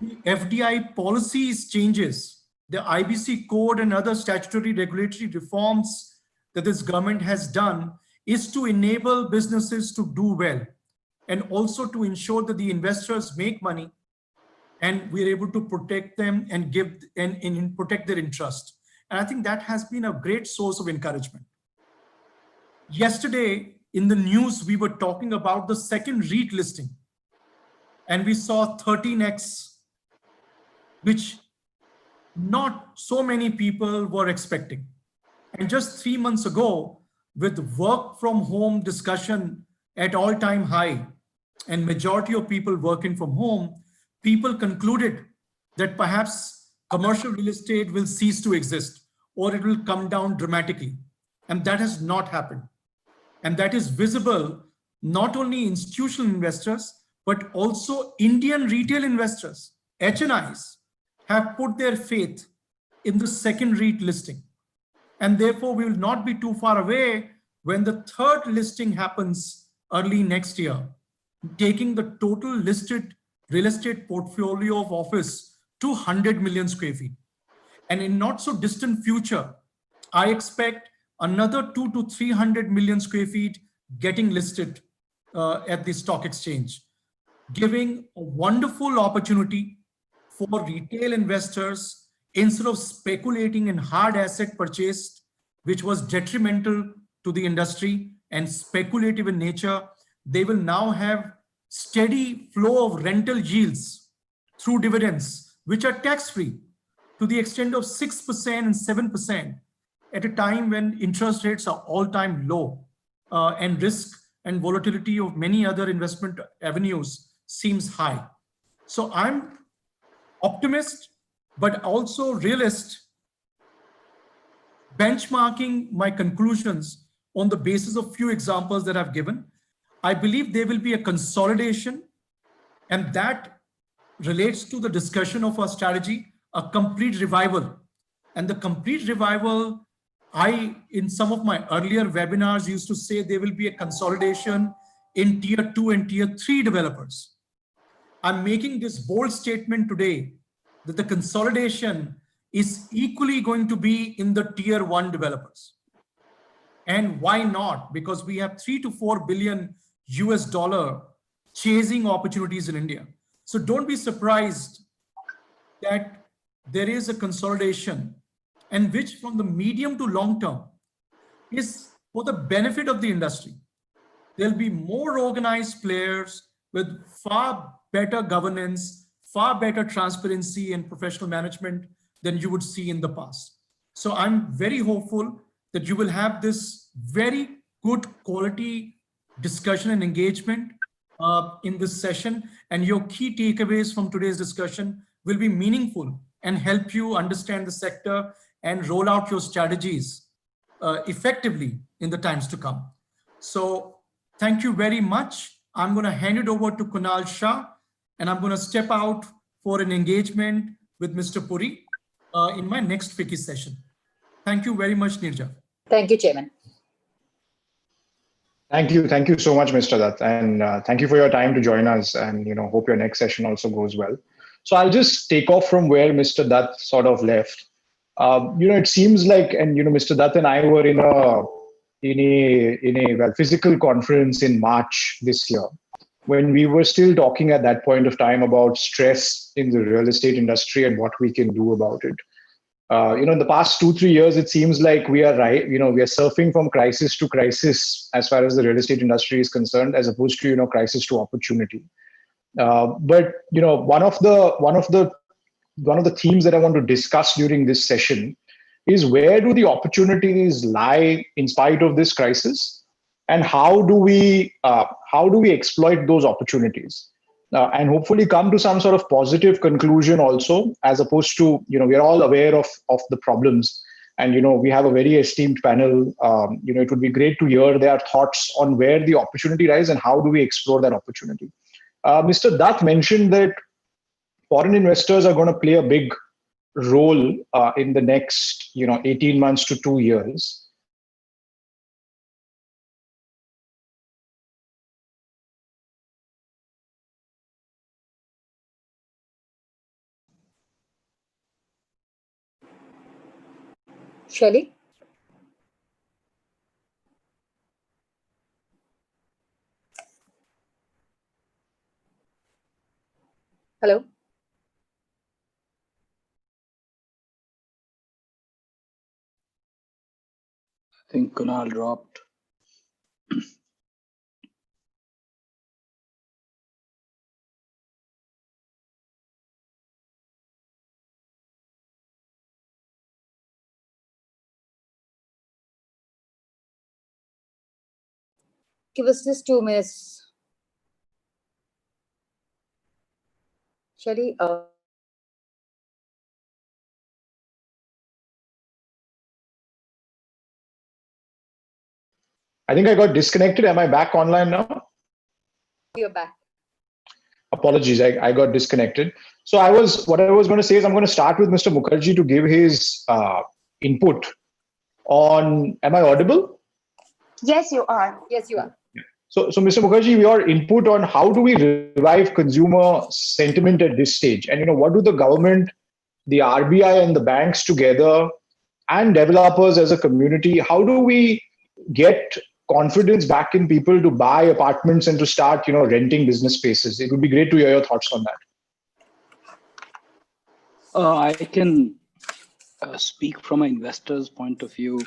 the FDI policies changes, the IBC code and other statutory regulatory reforms that this government has done is to enable businesses to do well and also to ensure that the investors make money and we're able to protect them and give and protect their interest. And I think that has been a great source of encouragement. Yesterday in the news, we were talking about the second REIT listing and we saw 13x, which not so many people were expecting. And just 3 months ago, with work from home discussion at all-time high and majority of people working from home, people concluded that perhaps commercial real estate will cease to exist or it will come down dramatically. And that has not happened. And that is visible not only institutional investors, but also Indian retail investors, HNIs, have put their faith in the second REIT listing. And therefore, we will not be too far away when the third listing happens early next year, taking the total listed real estate portfolio of office to 100 million square feet. And in not so distant future, I expect another 200 to 300 million square feet getting listed at the stock exchange, giving a wonderful opportunity for retail investors instead of speculating in hard asset purchase, which was detrimental to the industry and speculative in nature. They will now have steady flow of rental yields through dividends, which are tax-free to the extent of 6% and 7% at a time when interest rates are all-time low and risk and volatility of many other investment avenues seems high. So I'm optimist, but also realist, benchmarking my conclusions on the basis of few examples that I've given. I believe there will be a consolidation, and that relates to the discussion of our strategy, a complete revival. And the complete revival, in some of my earlier webinars, used to say there will be a consolidation in tier 2 and tier 3 developers. I'm making this bold statement today that the consolidation is equally going to be in the tier 1 developers. And why not? Because we have 3 to 4 billion US dollar chasing opportunities in India. So don't be surprised that there is a consolidation, and which from the medium to long term is for the benefit of the industry. There'll be more organized players with far better governance, far better transparency and professional management than you would see in the past. So I'm very hopeful that you will have this very good quality discussion and engagement in this session, and your key takeaways from today's discussion will be meaningful and help you understand the sector and roll out your strategies effectively in the times to come. So thank you very much. I'm going to hand it over to Kunal Shah, and I'm going to step out for an engagement with Mr. Puri in my next FICCI session. Thank you very much, Nirja. Thank you, Chairman. Thank you so much, Mr. Dutt, and thank you for your time to join us. And hope your next session also goes well. So I'll just take off from where Mr. Dutt sort of left. It seems like, and Mr. Dutt and I were in a physical conference in March this year, when we were still talking at that point of time about stress in the real estate industry and what we can do about it. In the past 2-3 years, it seems like we are surfing from crisis to crisis as far as the real estate industry is concerned, as opposed to crisis to opportunity. But one of the themes that I want to discuss during this session is, where do the opportunities lie in spite of this crisis, and how do we exploit those opportunities? And hopefully come to some sort of positive conclusion also, as opposed to, we are all aware of the problems, and, we have a very esteemed panel. It would be great to hear their thoughts on where the opportunity lies and how do we explore that opportunity. Mr. Dutt mentioned that foreign investors are going to play a big role in the next, 18 months to 2 years. Shelley? Hello? I think Kunal dropped. Give us just 2 minutes. Shelley, I think I got disconnected. Am I back online now? you're back. Apologies, I got disconnected. So what I was going to say is I'm going to start with Mr. Mukherjee to give his input on, am I audible? Yes, you are. Yes, you are. So Mr. Mukherjee, your input on how do we revive consumer sentiment at this stage? And, what do the government, the RBI and the banks together and developers as a community, how do we get confidence back in people to buy apartments and to start, renting business spaces? It would be great to hear your thoughts on that. I can speak from an investor's point of view.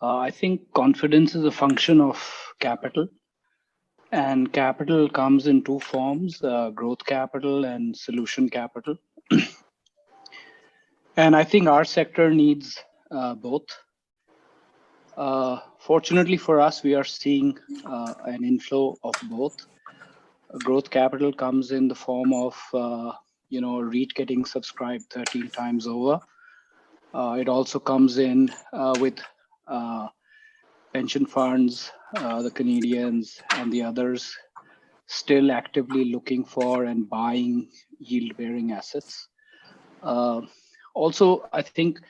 I think confidence is a function of capital, and capital comes in two forms, growth capital and solution capital. And I think our sector needs both. Fortunately for us, we are seeing an inflow of both. Growth capital comes in the form of REIT getting subscribed 13 times over. It also comes in with pension funds, the Canadians and the others still actively looking for and buying yield-bearing assets. Also, I think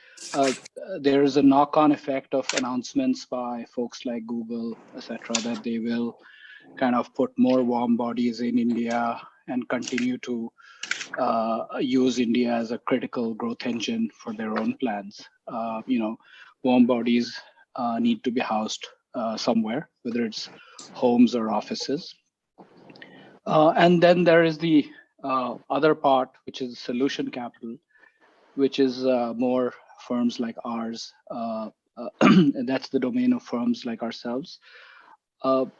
there is a knock-on effect of announcements by folks like Google, etc., that they will kind of put more warm bodies in India and continue to use India as a critical growth engine for their own plans. Warm bodies need to be housed somewhere, whether it's homes or offices. And then there is the other part, which is solution capital, which is more firms like ours. And that's the domain of firms like ourselves,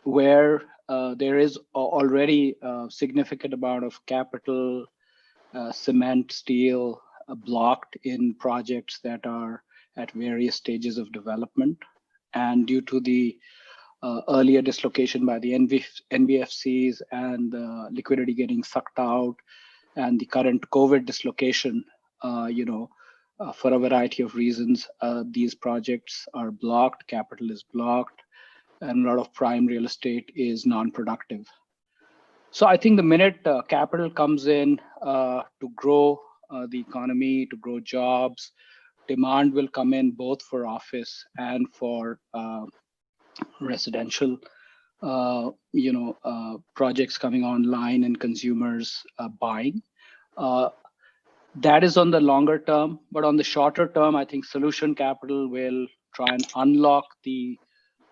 where there is already a significant amount of capital, cement, steel, blocked in projects that are at various stages of development. And due to the earlier dislocation by the NBFCs and the liquidity getting sucked out, and the current COVID dislocation, for a variety of reasons, these projects are blocked, capital is blocked, and a lot of prime real estate is non-productive. So I think the minute capital comes in to grow the economy, to grow jobs, demand will come in both for office and for residential, projects coming online and consumers buying. That is on the longer term, but on the shorter term, I think solution capital will try and unlock the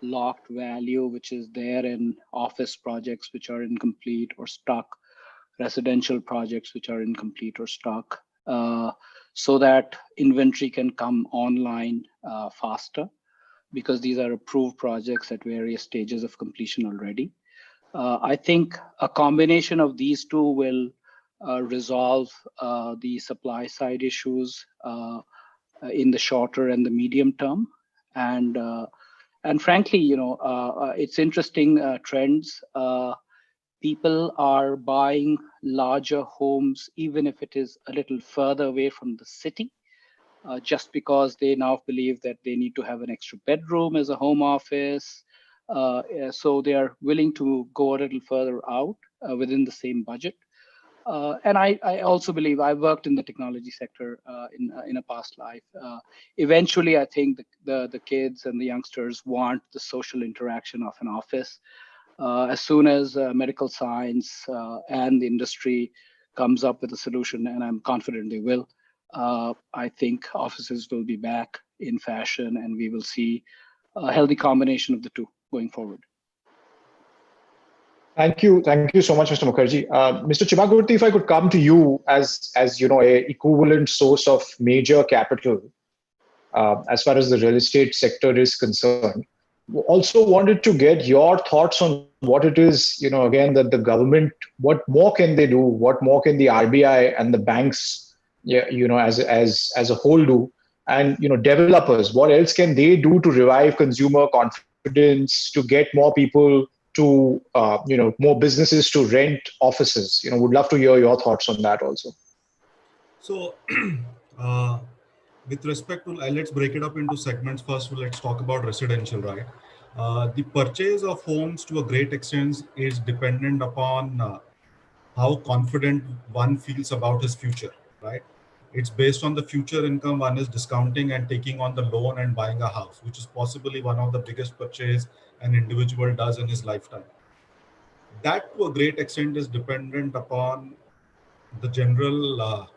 locked value which is there in office projects which are incomplete or stuck, residential projects which are incomplete or stuck, so that inventory can come online faster, because these are approved projects at various stages of completion already. I think a combination of these two will resolve the supply side issues in the shorter and the medium term. And frankly, it's interesting trends. People are buying larger homes, even if it is a little further away from the city, just because they now believe that they need to have an extra bedroom as a home office. So they are willing to go a little further out within the same budget. And I also believe I worked in the technology sector in a past life. Eventually, I think the kids and the youngsters want the social interaction of an office. As soon as medical science and the industry comes up with a solution, and I'm confident they will, I think offices will be back in fashion, and we will see a healthy combination of the two going forward. Thank you so much, Mr. Mukherjee. Mr. Chimagurti, if I could come to you as a equivalent source of major capital as far as the real estate sector is concerned. Also wanted to get your thoughts on what it is, again, that the government, what more can they do? What more can the RBI and the banks, as a whole do? And, developers, what else can they do to revive consumer confidence, to get more people to, more businesses to rent offices? Would love to hear your thoughts on that also. So, with respect to, let's break it up into segments. First, let's talk about residential, right? The purchase of homes to a great extent is dependent upon how confident one feels about his future, right? It's based on the future income one is discounting and taking on the loan and buying a house, which is possibly one of the biggest purchase an individual does in his lifetime. That to a great extent is dependent upon the general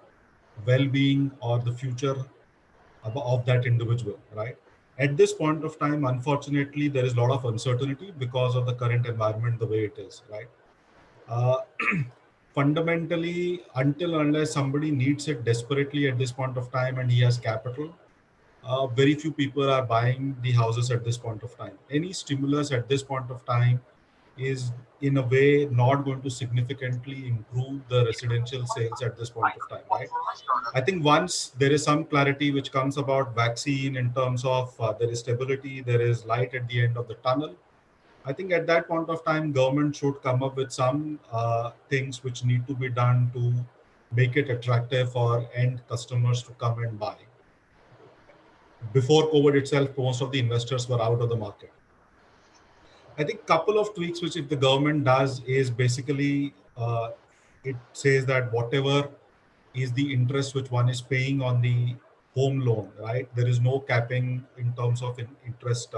well-being or the future of that individual, right? At this point of time, unfortunately, there is a lot of uncertainty because of the current environment, the way it is, right? Fundamentally, unless somebody needs it desperately at this point of time and he has capital, very few people are buying the houses at this point of time. Any stimulus at this point of time is in a way not going to significantly improve the residential sales at this point of time, right? I think once there is some clarity which comes about vaccine in terms of there is stability, there is light at the end of the tunnel, I think at that point of time, government should come up with some things which need to be done to make it attractive for end customers to come and buy. Before COVID itself, most of the investors were out of the market. I think couple of tweaks which if the government does is basically it says that whatever is the interest which one is paying on the home loan, right? There is no capping in terms of interest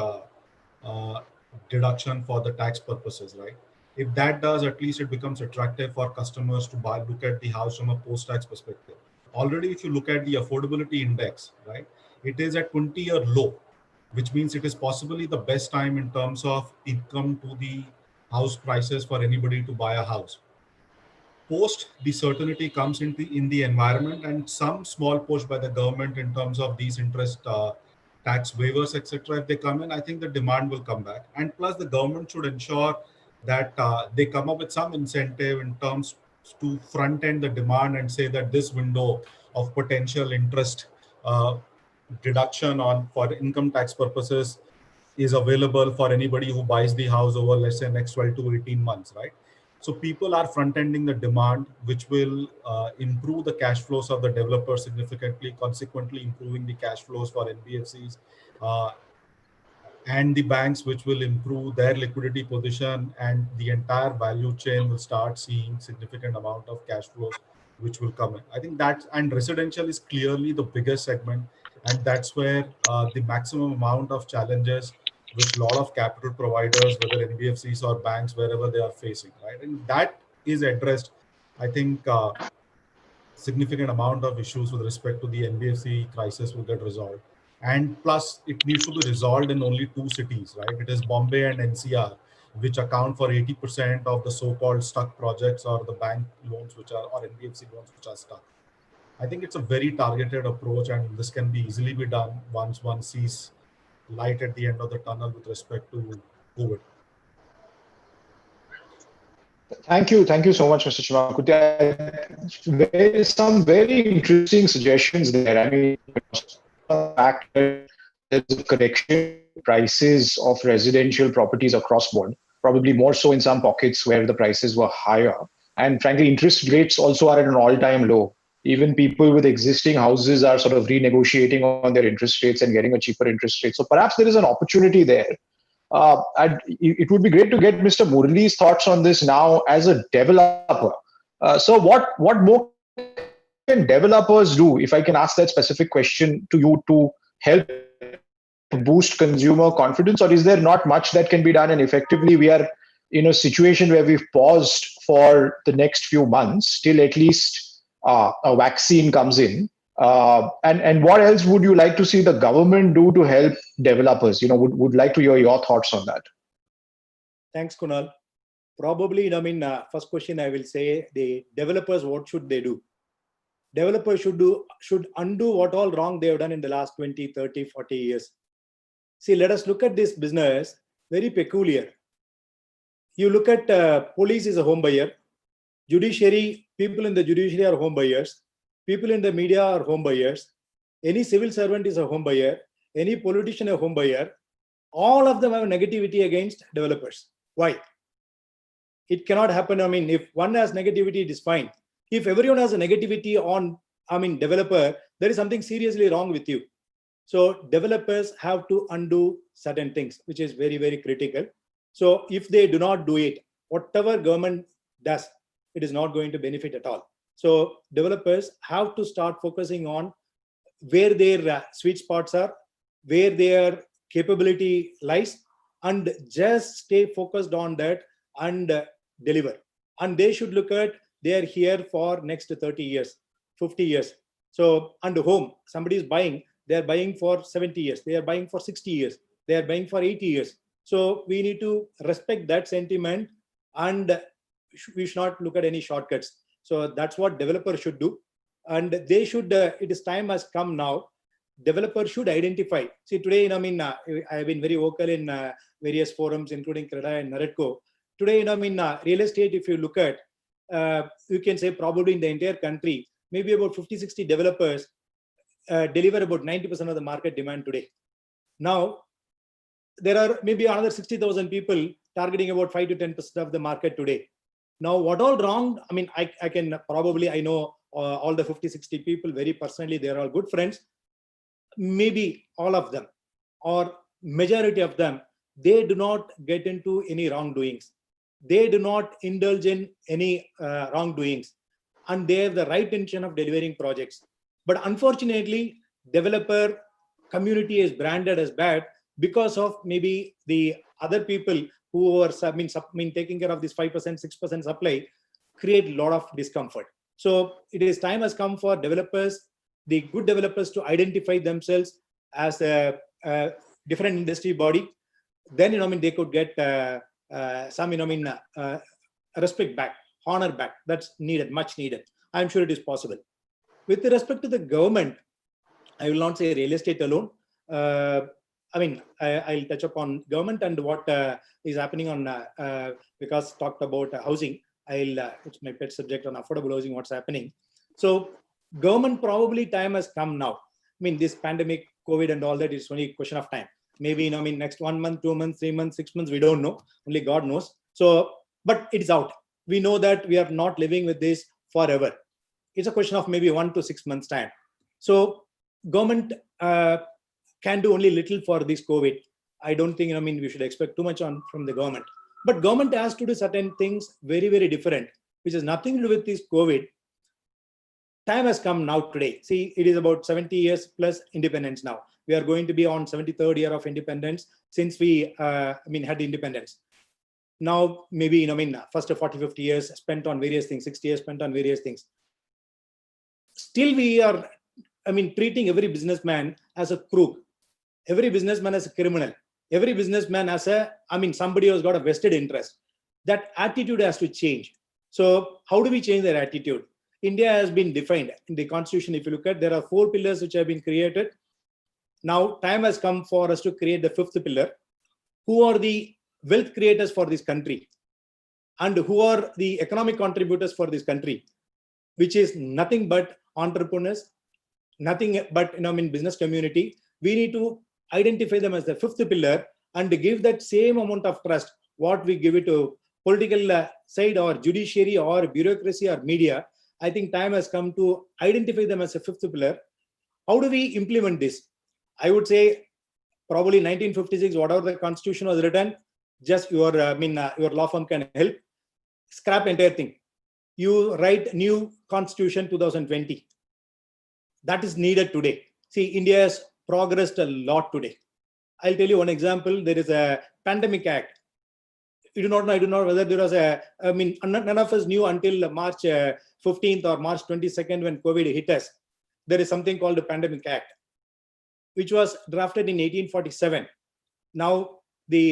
deduction for the tax purposes, right? If that does, at least it becomes attractive for customers to look at the house from a post-tax perspective. Already, if you look at the affordability index, right, it is at 20-year low, which means it is possibly the best time in terms of income to the house prices for anybody to buy a house. Post the certainty comes in the environment and some small push by the government in terms of these interest tax waivers, etc. If they come in, I think the demand will come back. And plus, the government should ensure that they come up with some incentive in terms to front end the demand and say that this window of potential interest deduction on for income tax purposes is available for anybody who buys the house over, let's say, next 12 to 18 months, right? So people are front-ending the demand, which will improve the cash flows of the developers significantly, consequently improving the cash flows for NBFCs and the banks, which will improve their liquidity position, and the entire value chain will start seeing significant amount of cash flows, which will come in. I think that, and residential is clearly the biggest segment, and that's where the maximum amount of challenges which a lot of capital providers, whether NBFCs or banks, wherever they are facing, right? And that is addressed, I think, significant amount of issues with respect to the NBFC crisis will get resolved. And plus, it needs to be resolved in only two cities, right? It is Bombay and NCR, which account for 80% of the so-called stuck projects or the bank loans which are, or NBFC loans which are stuck. I think it's a very targeted approach, and this can be easily be done once one sees light at the end of the tunnel with respect to COVID. Thank you so much, Mr. Chimagurti. There is some very interesting suggestions there. I mean, the fact that there's a correction in prices of residential properties across board, probably more so in some pockets where the prices were higher. And frankly, interest rates also are at an all-time low. Even people with existing houses are sort of renegotiating on their interest rates and getting a cheaper interest rate. So perhaps there is an opportunity there. It would be great to get Mr. Murali's thoughts on this now as a developer. So what more can developers do, if I can ask that specific question to you, to help boost consumer confidence? Or is there not much that can be done, and effectively we are in a situation where we've paused for the next few months till at least a vaccine comes in? And what else would you like to see the government do to help developers? Would like to hear your thoughts on that. Thanks, Kunal. Probably, first question I will say, the developers, what should they do? Developers should undo what all wrong they have done in the last 20, 30, 40 years. See, let us look at this business, very peculiar. You look at police is a home buyer, judiciary, people in the judiciary are home buyers, people in the media are home buyers, any civil servant is a home buyer, any politician a home buyer. All of them have negativity against developers. Why? It cannot happen. If one has negativity, it is fine. If everyone has a negativity on, developer, there is something seriously wrong with you. So developers have to undo certain things, which is very, very critical. So if they do not do it, whatever government does, it is not going to benefit at all. So developers have to start focusing on where their sweet spots are, where their capability lies, and just stay focused on that and deliver. And they should look at, they are here for next 30 years, 50 years. So, and home, somebody is buying, they are buying for 70 years, they are buying for 60 years, they are buying for 80 years. So we need to respect that sentiment, and we should not look at any shortcuts. So that's what developers should do. And they should, it is time has come now, developers should identify. See, today, I have been very vocal in various forums, including CREDA and NAREDCO. Today, real estate, if you look at, you can say probably in the entire country, maybe about 50, 60 developers deliver about 90% of the market demand today. Now, there are maybe another 60,000 people targeting about 5 to 10% of the market today. Now, what all wrong? I know all the 50, 60 people very personally, they're all good friends. Maybe all of them or majority of them, they do not get into any wrongdoings. They do not indulge in any wrongdoings, and they have the right intention of delivering projects. But unfortunately, developer community is branded as bad because of maybe the other people who are taking care of this 5%, 6% supply, create a lot of discomfort. So it is time has come for developers, the good developers, to identify themselves as a different industry body. Then they could get some respect back, honor back. That's needed, much needed. I'm sure it is possible. With respect to the government, I will not say real estate alone. I'll touch upon government and what is happening on, because talked about housing. It's my pet subject on affordable housing, what's happening. So government, probably time has come now. This pandemic, COVID and all that is only a question of time. Maybe, next 1 month, 2 months, 3 months, 6 months, we don't know. Only God knows. So, but it's out. We know that we are not living with this forever. It's a question of maybe 1 to 6 months time. So government can do only little for this COVID. I don't think, we should expect too much from the government. But government has to do certain things very, very different, which has nothing to do with this COVID. Time has come now today. See, it is about 70 years plus independence now. We are going to be on 73rd year of independence since we had independence. Now, maybe, first 40, 50 years spent on various things, 60 years spent on various things. Still, we are, treating every businessman as a crook, every businessman as a criminal, every businessman as somebody who's got a vested interest. That attitude has to change. So how do we change that attitude? India has been defined in the constitution. If you look at, there are 4 pillars which have been created. Now, time has come for us to create the 5th pillar. Who are the wealth creators for this country? And who are the economic contributors for this country? Which is nothing but entrepreneurs, nothing but business community. We need to identify them as the 5th pillar and give that same amount of trust what we give it to political side or judiciary or bureaucracy or media. I think time has come to identify them as a 5th pillar. How do we implement this? I would say probably 1956, whatever the constitution was written, just your law firm can help. Scrap entire thing. You write new constitution 2020. That is needed today. See, India has progressed a lot today. I'll tell you one example. There is a pandemic act. I do not know whether there was none of us knew until March 15th or March 22nd when COVID hit us. there is something called the Pandemic Act, which was drafted in 1847. Now,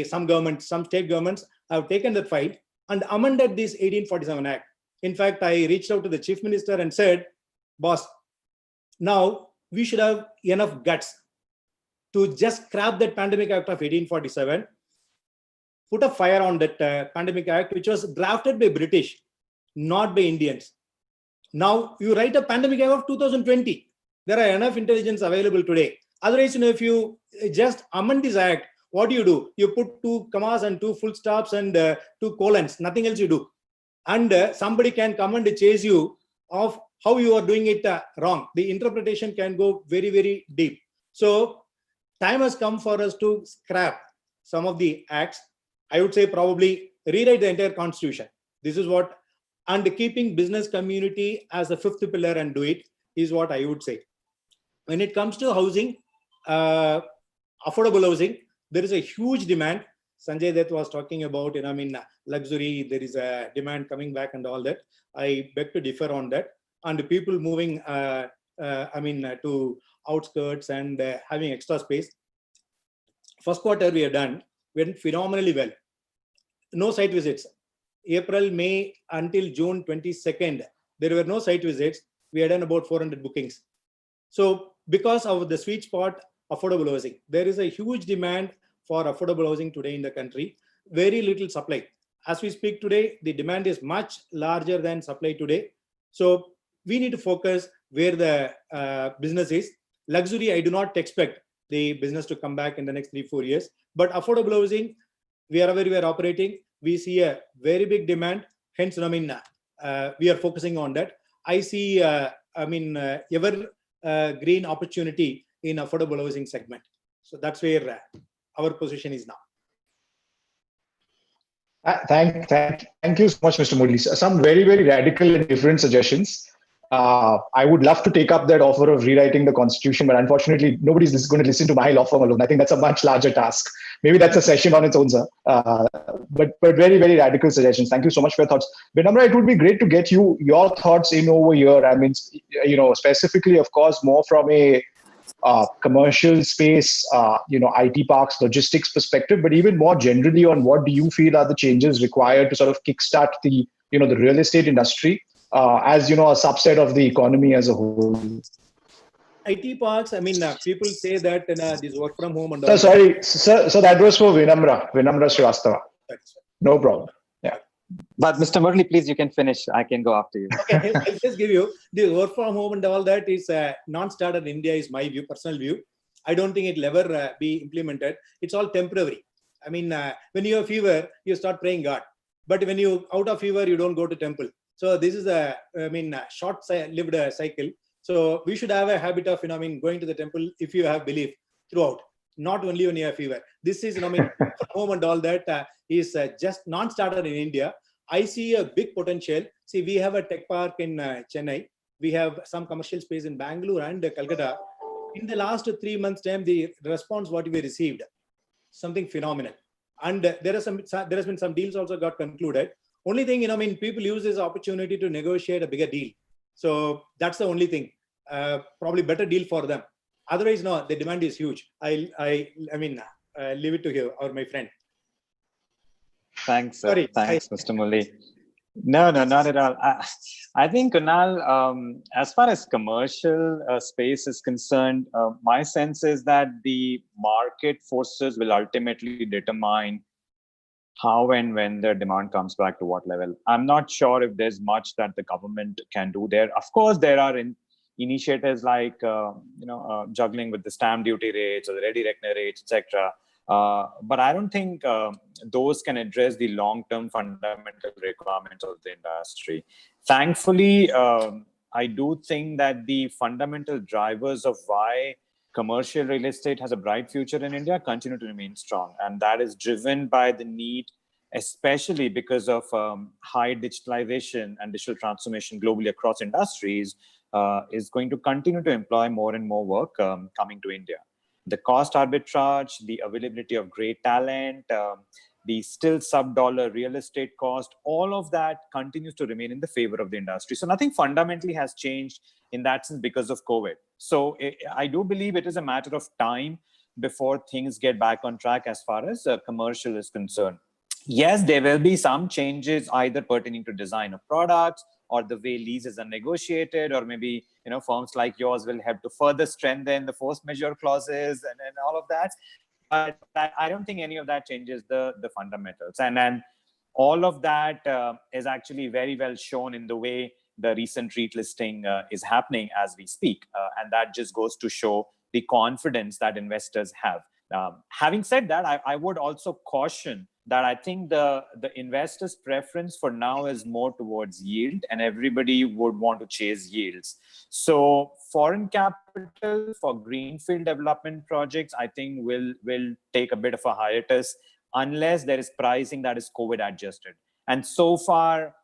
some state governments have taken that fight and amended this 1847 Act. In fact, I reached out to the chief minister and said, boss, now we should have enough guts to just scrap that Pandemic Act of 1847, put a fire on that Pandemic Act, which was drafted by British, not by Indians. Now you write a Pandemic Act of 2020. There are enough intelligence available today. Otherwise, if you just amend this act, what do? You put 2 commas and 2 full stops and 2 colons, nothing else you do. And somebody can come and chase you of how you are doing it wrong. The interpretation can go very, very deep. So time has come for us to scrap some of the acts. I would say probably rewrite the entire constitution. This is what, and keeping business community as a 5th pillar and do it is what I would say. When it comes to housing, affordable housing, there is a huge demand. Sanjay Dutt was talking about, luxury, there is a demand coming back and all that. I beg to differ on that. And people moving, to outskirts and having extra space. First quarter we have done, went phenomenally well. No site visits. April, May until June 22nd, there were no site visits. We had done about 400 bookings. So because of the sweet spot, affordable housing, there is a huge demand for affordable housing today in the country. Very little supply. As we speak today, the demand is much larger than supply today. So we need to focus where the business is. Luxury, I do not expect the business to come back in the next 3-4 years. But affordable housing, wherever we are operating, we see a very big demand. Hence, we are focusing on that. I see, ever green opportunity in affordable housing segment. So that's where our position is now. Thank you so much, Mr. Murli. Some very, very radical and different suggestions. I would love to take up that offer of rewriting the constitution, but unfortunately, nobody's going to listen to my law firm alone. I think that's a much larger task. Maybe that's a session on its own, sir. But very, very radical suggestions. Thank you so much for your thoughts. Vinamra, it would be great to get your thoughts in over here. I mean, specifically, of course, more from a commercial space, IT parks, logistics perspective, but even more generally on what do you feel are the changes required to sort of kickstart the real estate industry as a subset of the economy as a whole. IT parks, people say that this work from home and all. Sorry, sir. So that was for Vinamra Srivastava. No problem. Yeah. But Mr. Murli, please, you can finish. I can go after you. Okay, I'll just give you the work from home and all that is non-starter in India is my view, personal view. I don't think it'll ever be implemented. It's all temporary. When you have fever, you start praying God. But when you out of fever, you don't go to temple. So this is a, short-lived cycle. So we should have a habit of, going to the temple if you have belief throughout, not only when you have fever. This is, home and all that is just non-starter in India. I see a big potential. See, we have a tech park in Chennai. We have some commercial space in Bangalore and Calcutta. In the last 3 months' time, the response what we received, something phenomenal. And there has been some deals also got concluded. Only thing, people use this opportunity to negotiate a bigger deal. So that's the only thing. Probably better deal for them. Otherwise, no, the demand is huge. Leave it to you or my friend. Thanks. Thanks, Mr. Murli. No, not at all. I think, Kunal, as far as commercial space is concerned, my sense is that the market forces will ultimately determine how and when the demand comes back to what level. I'm not sure if there's much that the government can do there. Of course, there are initiatives like juggling with the stamp duty rates or the ready reckoner rates, etc. But I don't think those can address the long-term fundamental requirements of the industry. Thankfully, I do think that the fundamental drivers of why commercial real estate has a bright future in India continue to remain strong. And that is driven by the need, especially because of high digitalization and digital transformation globally across industries, is going to continue to employ more and more work coming to India. The cost arbitrage, the availability of great talent, the still sub-dollar real estate cost, all of that continues to remain in the favor of the industry. So nothing fundamentally has changed in that sense because of COVID. So I do believe it is a matter of time before things get back on track as far as commercial is concerned. Yes, there will be some changes either pertaining to design of products or the way leases are negotiated, or maybe firms like yours will have to further strengthen the force majeure clauses and all of that. But I don't think any of that changes the fundamentals. And then all of that is actually very well shown in the way the recent REIT listing is happening as we speak. And that just goes to show the confidence that investors have. Having said that, I would also caution that I think the investors' preference for now is more towards yield, and everybody would want to chase yields. So foreign capital for greenfield development projects, I think will take a bit of a hiatus unless there is pricing that is COVID adjusted. And so far,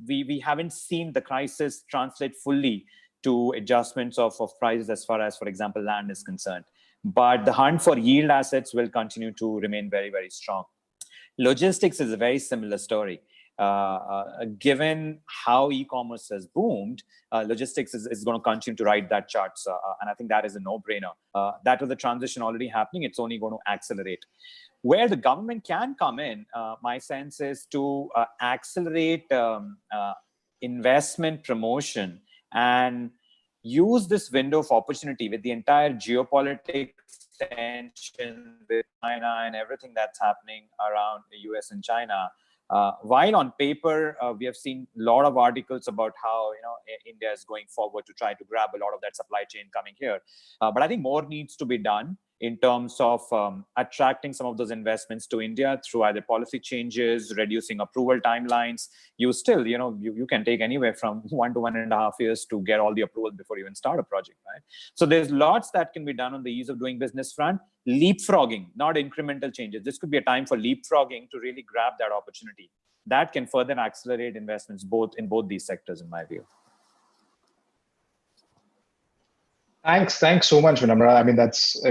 we haven't seen the crisis translate fully to adjustments of prices as far as, for example, land is concerned. But the hunt for yield assets will continue to remain very, very strong. Logistics is a very similar story. Given how e-commerce has boomed, logistics is going to continue to ride that chart. And I think that is a no-brainer. That was the transition already happening. It's only going to accelerate. Where the government can come in, my sense is to accelerate investment promotion and use this window of opportunity with the entire geopolitics tension with China and everything that's happening around the US and China. While on paper, we have seen a lot of articles about how India is going forward to try to grab a lot of that supply chain coming here. But I think more needs to be done in terms of attracting some of those investments to India through either policy changes, reducing approval timelines. You still, you can take anywhere from 1 to 1.5 years to get all the approval before you even start a project, right? So there's lots that can be done on the ease of doing business front. Leapfrogging, not incremental changes. This could be a time for leapfrogging to really grab that opportunity. That can further accelerate investments in both these sectors, in my view. Thanks so much, Vinamra. I mean, that's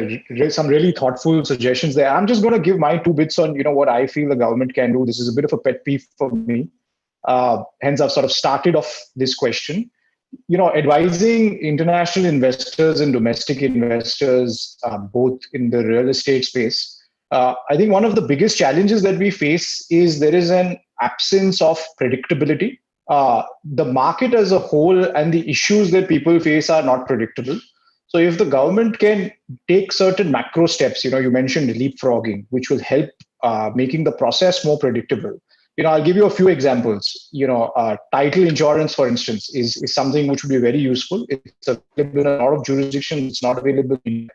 some really thoughtful suggestions there. I'm just going to give my 2 bits on, what I feel the government can do. This is a bit of a pet peeve for me. Hence, I've sort of started off this question. Advising international investors and domestic investors, both in the real estate space. I think one of the biggest challenges that we face is there is an absence of predictability. The market as a whole and the issues that people face are not predictable. So if the government can take certain macro steps, you mentioned leapfrogging, which will help making the process more predictable. I'll give you a few examples. Title insurance, for instance, is something which would be very useful. It's available in a lot of jurisdictions. It's not available in.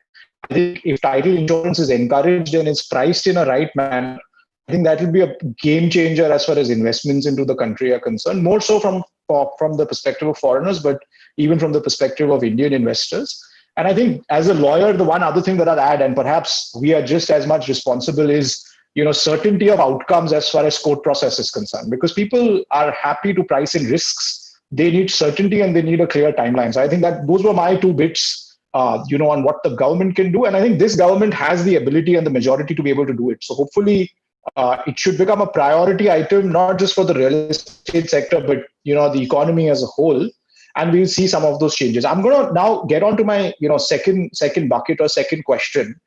I think if title insurance is encouraged and it's priced in a right manner, I think that will be a game changer as far as investments into the country are concerned. More so from the perspective of foreigners, but even from the perspective of Indian investors. And I think as a lawyer, the one other thing that I'll add, and perhaps we are just as much responsible, is certainty of outcomes as far as court process is concerned, because people are happy to price in risks. They need certainty and they need a clear timeline. So I think that those were my 2 bits, on what the government can do. And I think this government has the ability and the majority to be able to do it. So hopefully it should become a priority item, not just for the real estate sector, but, the economy as a whole. And we'll see some of those changes. I'm going to now get on to my, second bucket or second question,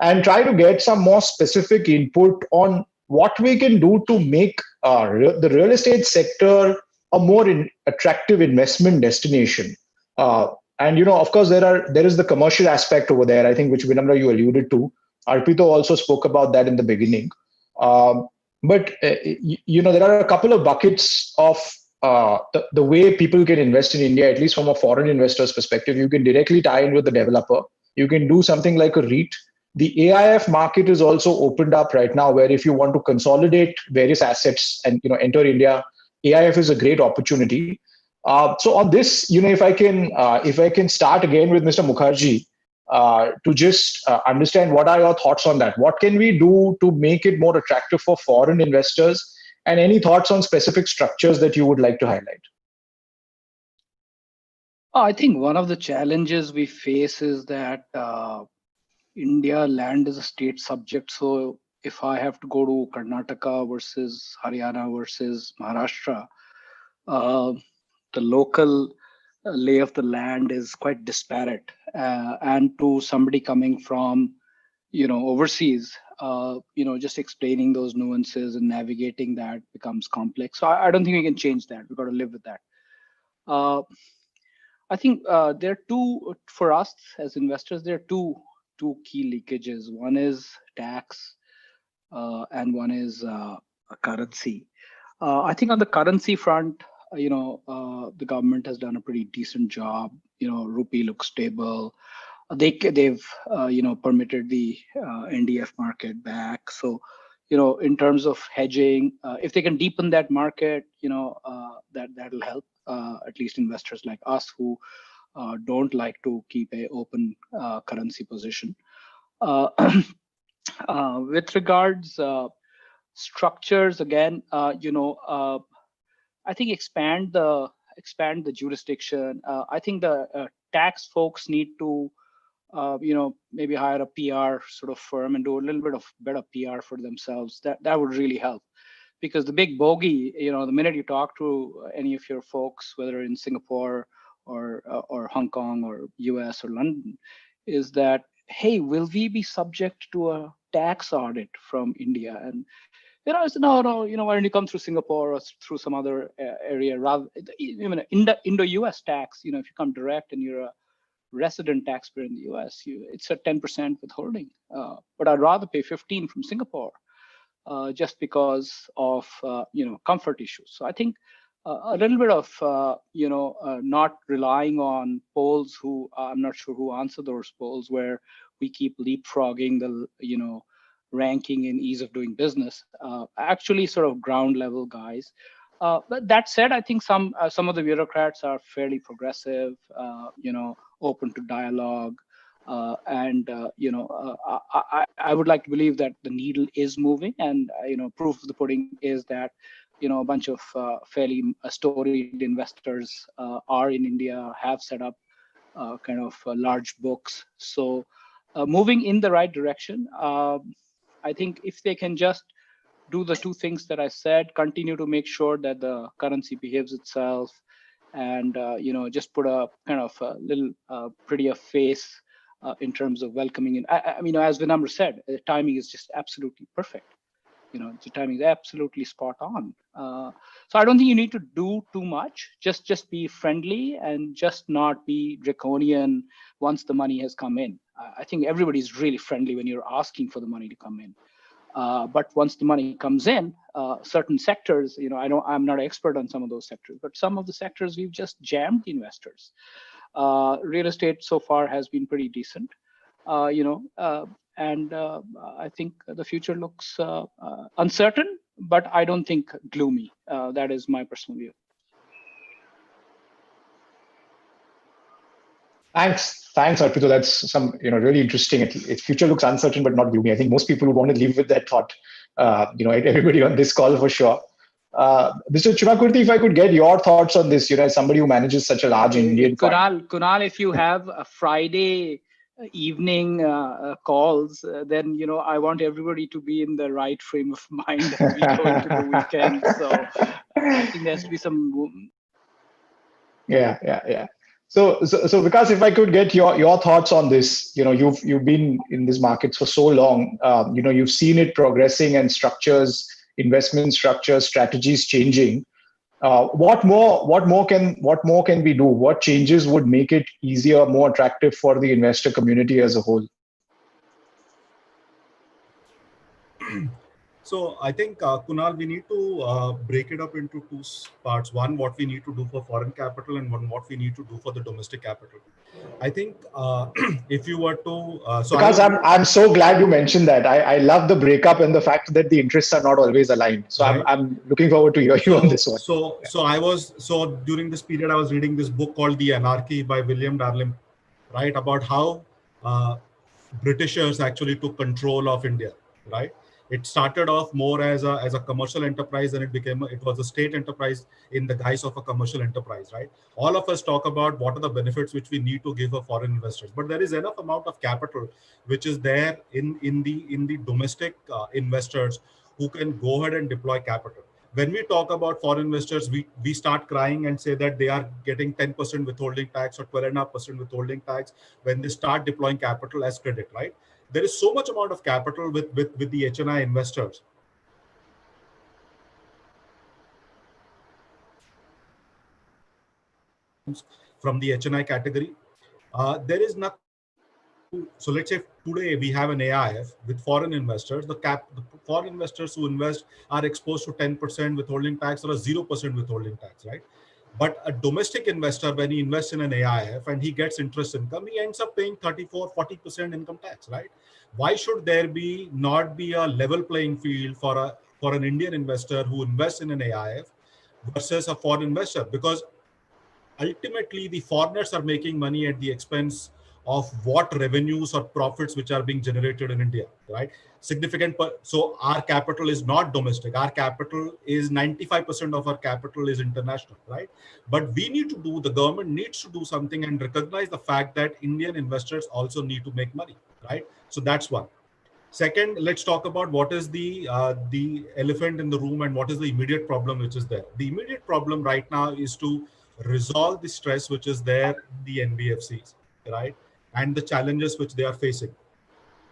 and try to get some more specific input on what we can do to make the real estate sector a more attractive investment destination. And of course, there is the commercial aspect over there, I think, which Vinamra, you alluded to. Arpito also spoke about that in the beginning. But there are a couple of buckets of the way people can invest in India, at least from a foreign investor's perspective. You can directly tie in with the developer. You can do something like a REIT. The AIF market is also opened up right now, where if you want to consolidate various assets and enter India, AIF is a great opportunity. So on this, if I can start again with Mr. Mukherjee, to just understand what are your thoughts on that. What can we do to make it more attractive for foreign investors? And any thoughts on specific structures that you would like to highlight? I think one of the challenges we face is that India land is a state subject, so if I have to go to Karnataka versus Haryana versus Maharashtra, the local lay of the land is quite disparate. And to somebody coming from, overseas, just explaining those nuances and navigating that becomes complex. So I don't think we can change that. We've got to live with that. I think there are two, for us as investors, there are two key leakages. One is tax, and one is currency. I think on the currency front, the government has done a pretty decent job. Rupee looks stable. They've permitted the NDF market back. So, in terms of hedging, if they can deepen that market, that'll help at least investors like us who don't like to keep a open currency position. With regards structures, again, I think expand the jurisdiction. I think the tax folks need to maybe hire a PR sort of firm and do a little bit of better PR for themselves. That would really help, because the big bogey, the minute you talk to any of your folks, whether in Singapore or Hong Kong or US or London, is that, hey, will we be subject to a tax audit from India? And I said, no, why don't you come through Singapore or through some other area, rather even Indo-US tax, if you come direct and you're a resident taxpayer in the US, it's a 10% withholding. But I'd rather pay 15 from Singapore just because of comfort issues. So I think a little bit of not relying on polls who I'm not sure who answer those polls, where we keep leapfrogging the ranking in ease of doing business. Actually, sort of ground level guys. But that said, I think some of the bureaucrats are fairly progressive, open to dialogue, and I would like to believe that the needle is moving, and proof of the pudding is that a bunch of fairly storied investors are in India, have set up kind of large books. So moving in the right direction. I think if they can just do the two things that I said, continue to make sure that the currency behaves itself, and just put a kind of a little prettier face in terms of welcoming in. I mean, as Vinamra said, the timing is just absolutely perfect. The timing is absolutely spot on. So I don't think you need to do too much. Just be friendly and just not be draconian once the money has come in. I think everybody's really friendly when you're asking for the money to come in. But once the money comes in, certain sectors, I'm not an expert on some of those sectors, but some of the sectors we've just jammed the investors. Real estate so far has been pretty decent, and I think the future looks uncertain, but I don't think gloomy. That is my personal view. Thanks, Arpito. That's some really interesting. Its future looks uncertain but not gloomy. I think most people would want to live with that thought. Everybody on this call for sure. Mr. Chunakurti, if I could get your thoughts on this, as somebody who manages such a large Indian fund. Kunal, if you have a Friday evening calls, then I want everybody to be in the right frame of mind as we go into the weekend. So I think there has to be some. Yeah. So Vikas, if I could get your thoughts on this, you've been in these markets for so long, you've seen it progressing and investment structures, strategies changing. What more can we do? What changes would make it easier, more attractive for the investor community as a whole? So I think, Kunal, we need to break it up into two parts. One, what we need to do for foreign capital, and one, what we need to do for the domestic capital. I think if you were to... because I'm so glad you mentioned that. I love the breakup and the fact that the interests are not always aligned. So right. I'm looking forward to hear you on this one. So during this period, I was reading this book called The Anarchy by William Darling, right? About how Britishers actually took control of India, right? It started off more as a commercial enterprise, and it was a state enterprise in the guise of a commercial enterprise, right? All of us talk about what are the benefits which we need to give a foreign investors, but there is enough amount of capital which is there in the domestic investors who can go ahead and deploy capital. When we talk about foreign investors, we start crying and say that they are getting 10% withholding tax or 12.5% withholding tax when they start deploying capital as credit, right? There is so much amount of capital with the HNI investors. From the HNI category, there is nothing. So let's say today we have an AIF with foreign investors. The foreign investors who invest are exposed to 10% withholding tax or a 0% withholding tax, right? But a domestic investor, when he invests in an AIF and he gets interest income, he ends up paying 34-40% income tax, right? Why should there not be a level playing field for an Indian investor who invests in an AIF versus a foreign investor? Because ultimately the foreigners are making money at the expense of what revenues or profits which are being generated in India, right? So our capital is not domestic. Our capital is 95% of our capital is international, right? But the government needs to do something and recognize the fact that Indian investors also need to make money, right? So that's one. Second, let's talk about what is the elephant in the room and what is the immediate problem which is there. The immediate problem right now is to resolve the stress which is there in the NBFCs, right? And the challenges which they are facing.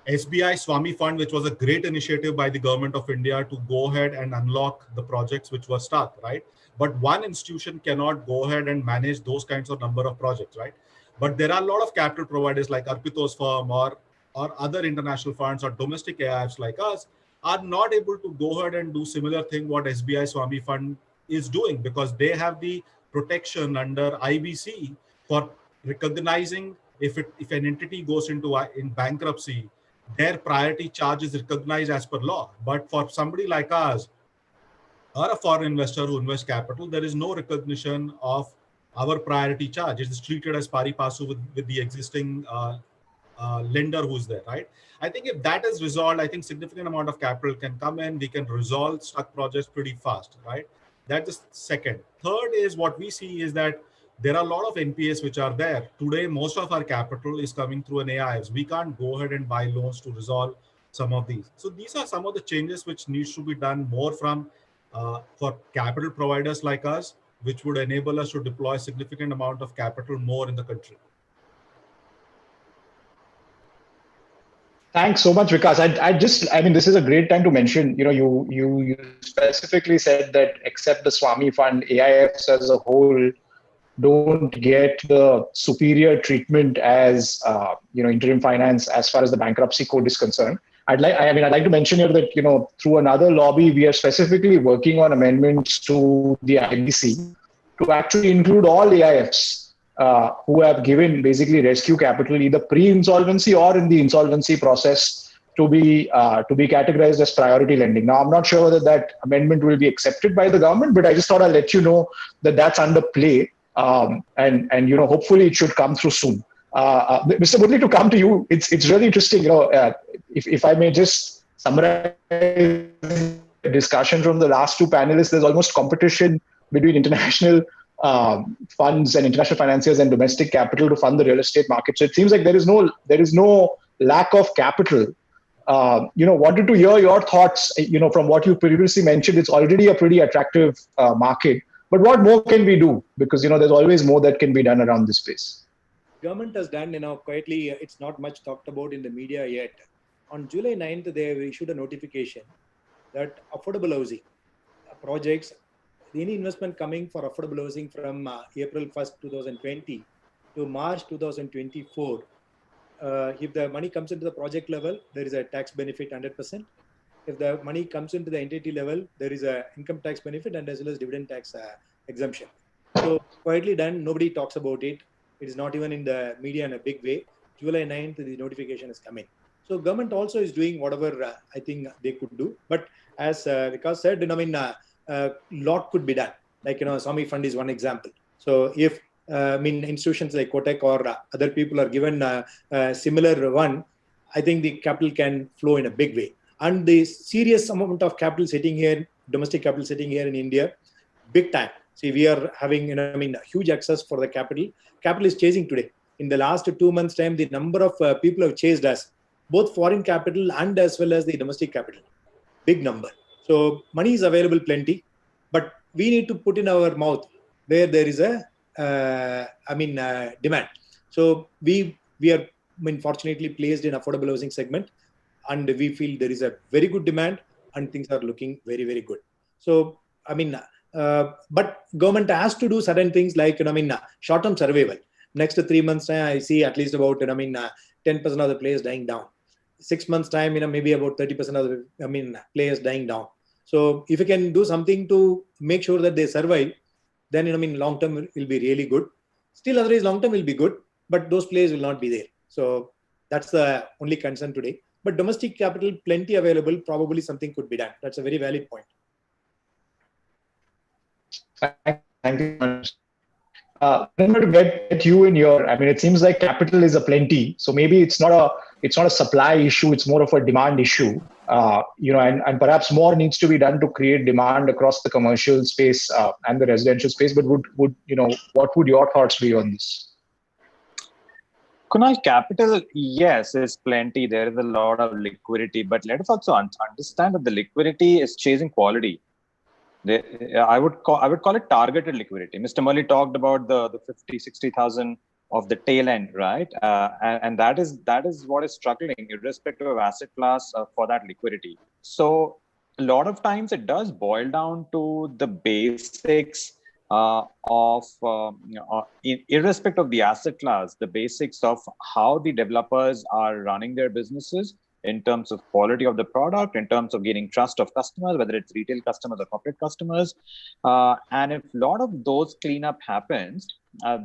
SBI Swami Fund, which was a great initiative by the government of India to go ahead and unlock the projects which were stuck, right? But one institution cannot go ahead and manage those kinds of number of projects, right? But there are a lot of capital providers like Arpito's firm or other international funds or domestic AIFs like us are not able to go ahead and do similar thing what SBI Swami Fund is doing, because they have the protection under IBC for recognizing if an entity goes in bankruptcy, their priority charge is recognized as per law. But for somebody like us or a foreign investor who invests capital, there is no recognition of our priority charge. It is treated as pari passu with the existing lender who's there, right? I think if that is resolved, I think significant amount of capital can come in. We can resolve stuck projects pretty fast, right? That is second. Third is what we see is that there are a lot of NPAs which are there. Today, most of our capital is coming through an AIFs. We can't go ahead and buy loans to resolve some of these. So these are some of the changes which needs to be done more from for capital providers like us, which would enable us to deploy significant amount of capital more in the country. Thanks so much, Vikas. I mean, this is a great time to mention, you specifically said that except the Swami Fund, AIFs as a whole don't get the superior treatment as, interim finance as far as the bankruptcy code is concerned. I'd like to mention here that, through another lobby, we are specifically working on amendments to the IBC to actually include all AIFs who have given basically rescue capital either pre-insolvency or in the insolvency process to be categorized as priority lending. Now, I'm not sure whether that amendment will be accepted by the government, but I just thought I'd let you know that that's under play, and hopefully it should come through soon. Mr. Murli, to come to you, it's really interesting. If I may just summarize the discussion from the last two panelists, there's almost competition between international funds and international financiers and domestic capital to fund the real estate market. So it seems like there is no lack of capital. Wanted to hear your thoughts. From what you previously mentioned, it's already a pretty attractive market. But what more can we do? Because there's always more that can be done around this space. Government has done, quietly. It's not much talked about in the media yet. On July 9th, they issued a notification that affordable housing projects, any investment coming for affordable housing from April 1st, 2020 to March 2024, if the money comes into the project level, there is a tax benefit 100%. If the money comes into the entity level, there is a income tax benefit and as well as dividend tax exemption. So quietly done, nobody talks about it. It is not even in the media in a big way. July 9th, the notification is coming. So government also is doing whatever I think they could do. But as Vikas said, lot could be done. Like, Swami Fund is one example. So if institutions like Kotak or other people are given a similar one, I think the capital can flow in a big way. and the serious amount of capital sitting here, domestic capital sitting here in India, big time. See, we are having, huge access for the capital. Capital is chasing today. In the last 2 months' time, the number of people have chased us, both foreign capital and as well as the domestic capital. Big number. So money is available plenty, but we need to put in our mouth where there is a demand. So we are fortunately placed in affordable housing segment, and we feel there is a very good demand and things are looking very, very good. So but government has to do certain things like short-term survival. Next 3 months time, I see at least about 10% of the players dying down. 6 months time, maybe about 30% of the players dying down. So if you can do something to make sure that they survive, then long term will be really good. Still, otherwise long term will be good, but those players will not be there. So that's the only concern today. But domestic capital plenty available. Probably something could be done. That's a very valid point. Thank you so much. I'm going to get you in here. It seems like capital is a plenty, so maybe it's not a supply issue; it's more of a demand issue. And perhaps more needs to be done to create demand across the commercial space and the residential space. But what would your thoughts be on this? Kunal, capital, yes, is plenty. There is a lot of liquidity, but let us also understand that the liquidity is chasing quality. I would call it targeted liquidity. Mr. Murli talked about the 50, 60,000 of the tail end, right? And that is what is struggling, irrespective of asset class, for that liquidity. So a lot of times it does boil down to the basics irrespective of the asset class, the basics of how the developers are running their businesses, in terms of quality of the product, in terms of gaining trust of customers, whether it's retail customers or corporate customers. And if a lot of those cleanup happens,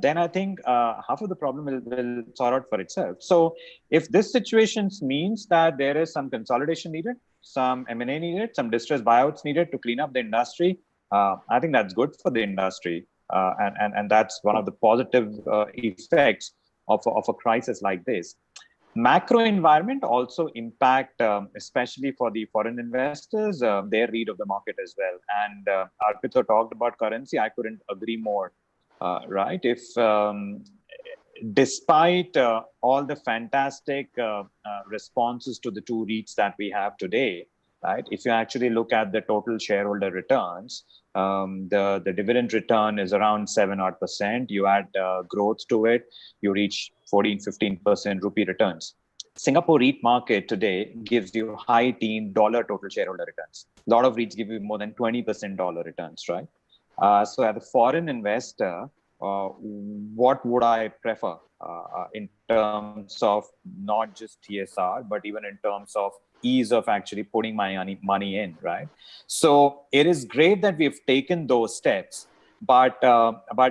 then I think half of the problem will sort out for itself. So if this situation means that there is some consolidation needed, some M&A needed, some distressed buyouts needed to clean up the industry, I think that's good for the industry. And that's one of the positive effects of a crisis like this. Macro environment also impact, especially for the foreign investors, their read of the market as well. And Arpito talked about currency. I couldn't agree more, right? If despite all the fantastic responses to the two REITs that we have today, right? If you actually look at the total shareholder returns, the dividend return is around 7% odd. You add growth to it, you reach 14-15% rupee returns. Singapore REIT market today gives you high teen dollar total shareholder returns. A lot of REITs give you more than 20% dollar returns, right? So as a foreign investor, what would I prefer in terms of not just TSR, but even in terms of ease of actually putting my money in, right? So it is great that we've taken those steps, but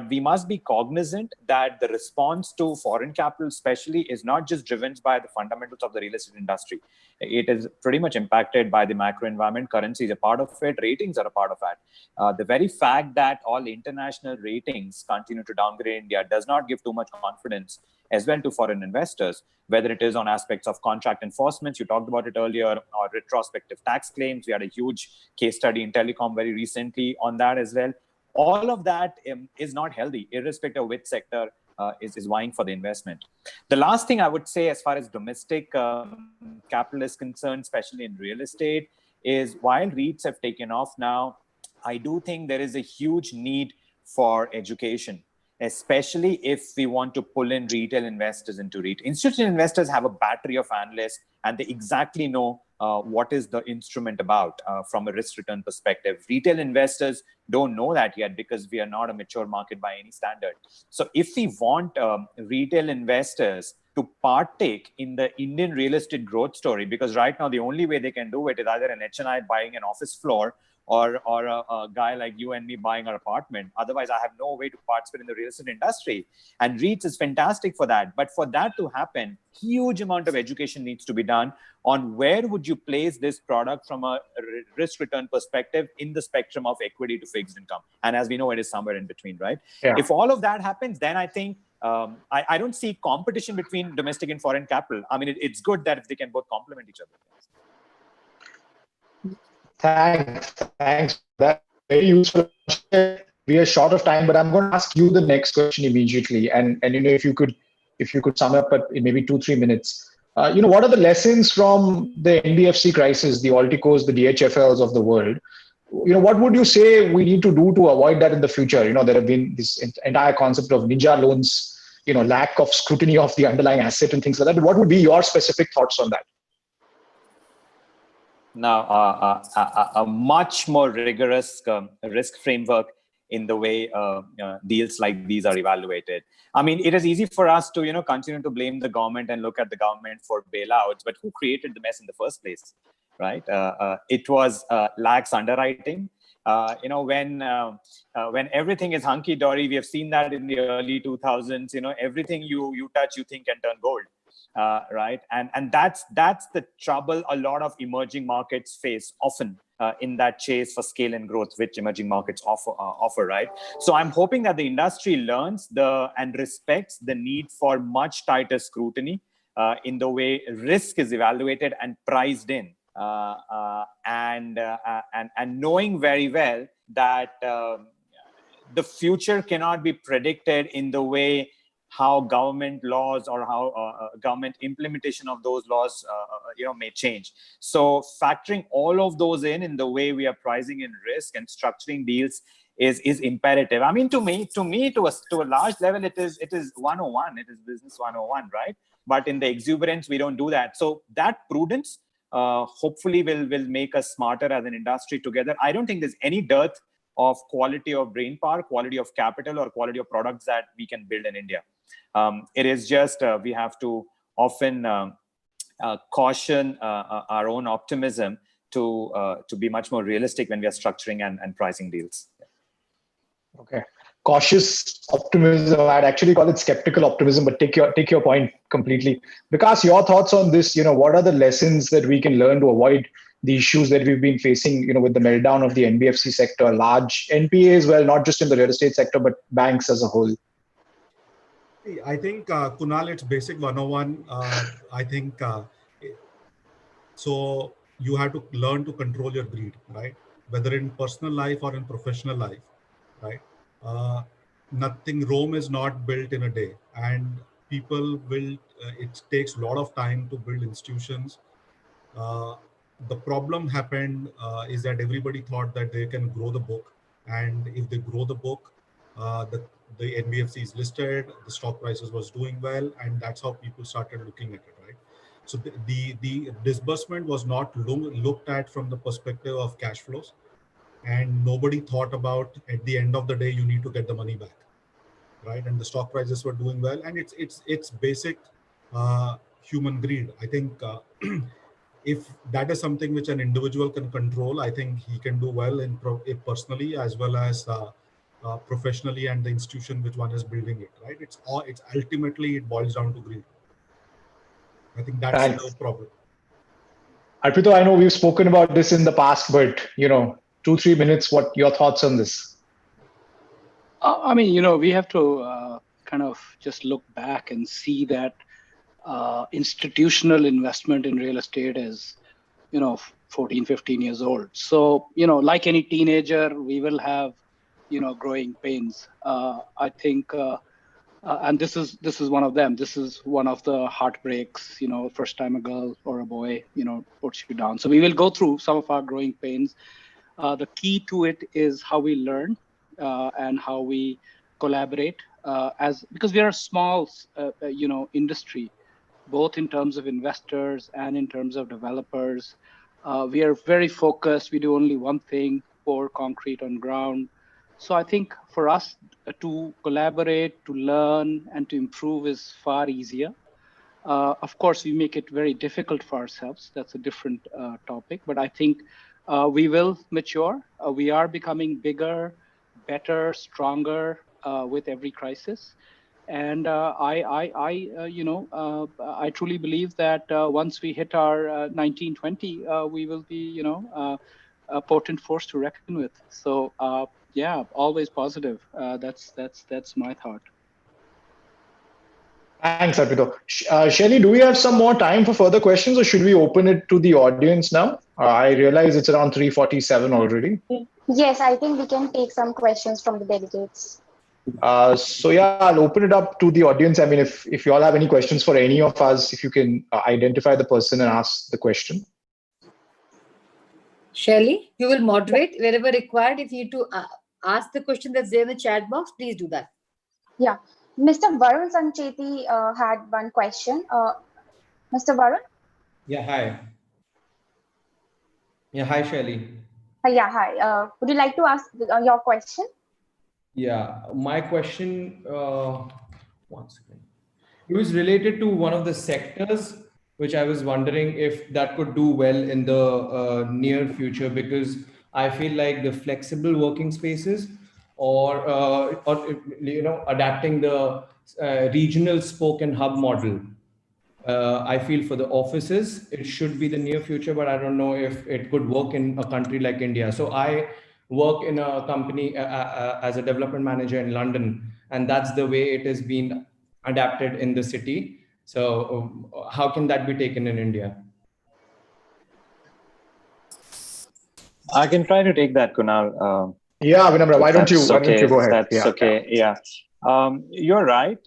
we must be cognizant that the response to foreign capital especially is not just driven by the fundamentals of the real estate industry. It is pretty much impacted by the macro environment. Currency is a part of it. Ratings are a part of that. The very fact that all international ratings continue to downgrade India does not give too much confidence as well to foreign investors, whether it is on aspects of contract enforcements, you talked about it earlier, or retrospective tax claims. We had a huge case study in telecom very recently on that as well. All of that is not healthy, irrespective of which sector is vying for the investment. The last thing I would say as far as domestic capital is concerned, especially in real estate, is while REITs have taken off now, I do think there is a huge need for education, especially if we want to pull in retail investors into REIT. Institutional investors have a battery of analysts and they exactly know what is the instrument about from a risk return perspective. Retail investors don't know that yet because we are not a mature market by any standard. So if we want retail investors to partake in the Indian real estate growth story, because right now the only way they can do it is either an HNI buying an office floor or a guy like you and me buying our apartment. Otherwise, I have no way to participate in the real estate industry. And REITs is fantastic for that. But for that to happen, huge amount of education needs to be done on where would you place this product from a risk return perspective in the spectrum of equity to fixed income. And as we know, it is somewhere in between, right? Yeah. If all of that happens, then I think I don't see competition between domestic and foreign capital. I mean, it's good that if they can both complement each other. Thanks. That's very useful. We are short of time, but I'm going to ask you the next question immediately. And if you could sum up in maybe 2-3 minutes. What are the lessons from the NBFC crisis, the Alticos, the DHFLs of the world? What would you say we need to do to avoid that in the future? There have been this entire concept of ninja loans, lack of scrutiny of the underlying asset and things like that. What would be your specific thoughts on that? Now, a much more rigorous risk framework in the way deals like these are evaluated. I mean, it is easy for us to continue to blame the government and look at the government for bailouts, but who created the mess in the first place, right? It was lax underwriting. When everything is hunky dory, we have seen that in the early 2000s. Everything you touch, you think can turn gold. Right, and that's the trouble a lot of emerging markets face often in that chase for scale and growth, which emerging markets offer. Right, so I'm hoping that the industry learns and respects the need for much tighter scrutiny in the way risk is evaluated and priced in, and knowing very well that the future cannot be predicted in the way how government laws or how government implementation of those laws may change. So factoring all of those in the way we are pricing in risk and structuring deals is imperative. I mean, to me, to a large level, it is 101. It is business 101, right? But in the exuberance, we don't do that. So that prudence hopefully will make us smarter as an industry together. I don't think there's any dearth of quality of brainpower, quality of capital, or quality of products that we can build in India. It is just we have to often caution our own optimism to be much more realistic when we are structuring and pricing deals. Okay, cautious optimism. I'd actually call it skeptical optimism, but take your point completely. Vikas, your thoughts on this? What are the lessons that we can learn to avoid the issues that we've been facing, with the meltdown of the NBFC sector, large NPAs, well, not just in the real estate sector, but banks as a whole? I think, Kunal, it's basic 101. I think, so you have to learn to control your greed, right? Whether in personal life or in professional life, right? Rome is not built in a day, and people will, it takes a lot of time to build institutions. The problem happened is that everybody thought that they can grow the book, and if they grow the book, the NBFC is listed, the stock prices was doing well, and that's how people started looking at it, right? So the disbursement was not looked at from the perspective of cash flows, and nobody thought about at the end of the day you need to get the money back, right? And the stock prices were doing well, and it's basic human greed. I think if that is something which an individual can control, I think he can do well in personally as well as professionally, and the institution which one is building it, right? It's ultimately it boils down to greed. I think that's the problem. Arpito, I know we've spoken about this in the past, but 2-3 minutes, what your thoughts on this? I mean, we have to kind of just look back and see that institutional investment in real estate is 14, 15 years old. So like any teenager, we will have growing pains. I think and this is one of them. This is one of the heartbreaks. First time a girl or a boy puts you down. So we will go through some of our growing pains. The key to it is how we learn and how we collaborate because we are a small industry, both in terms of investors and in terms of developers. We are very focused. We do only one thing: pour concrete on ground. So I think for us to collaborate, to learn, and to improve is far easier. Of course, we make it very difficult for ourselves. That's a different topic. But I think we will mature. We are becoming bigger, better, stronger with every crisis. And I truly believe that once we hit our 1920, we will be, a potent force to reckon with. So yeah, always positive. That's my thought. Thanks, Arpito. Shelly, do we have some more time for further questions, or should we open it to the audience now? I realize it's around 3:47 already. Yes, I think we can take some questions from the delegates. So yeah, I'll open it up to the audience. I mean, if you all have any questions for any of us, if you can identify the person and ask the question. Shelley, you will moderate wherever required. If you need to ask the question that's there in the chat box, please do that. Yeah, Mr. Varun Sancheti had one question. Mr. Varun? Yeah, hi. Yeah, hi, Shelly. Yeah, hi. Would you like to ask your question? Yeah, my question, one second. It was related to one of the sectors, which I was wondering if that could do well in the near future, because I feel like the flexible working spaces or adapting the regional spoke and hub model. I feel for the offices, it should be the near future, but I don't know if it could work in a country like India. So I work in a company as a development manager in London, and that's the way it has been adapted in the city. So how can that be taken in India? I can try to take that, Kunal. Yeah, Vinamra, why don't you go ahead? That's okay. Yeah. You're right.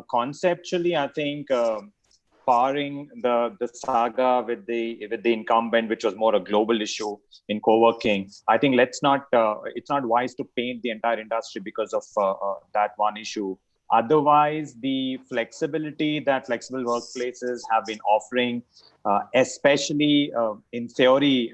Conceptually, I think barring the saga with the incumbent, which was more a global issue in co-working, I think it's not wise to paint the entire industry because of that one issue. Otherwise, the flexibility that flexible workplaces have been offering, especially in theory,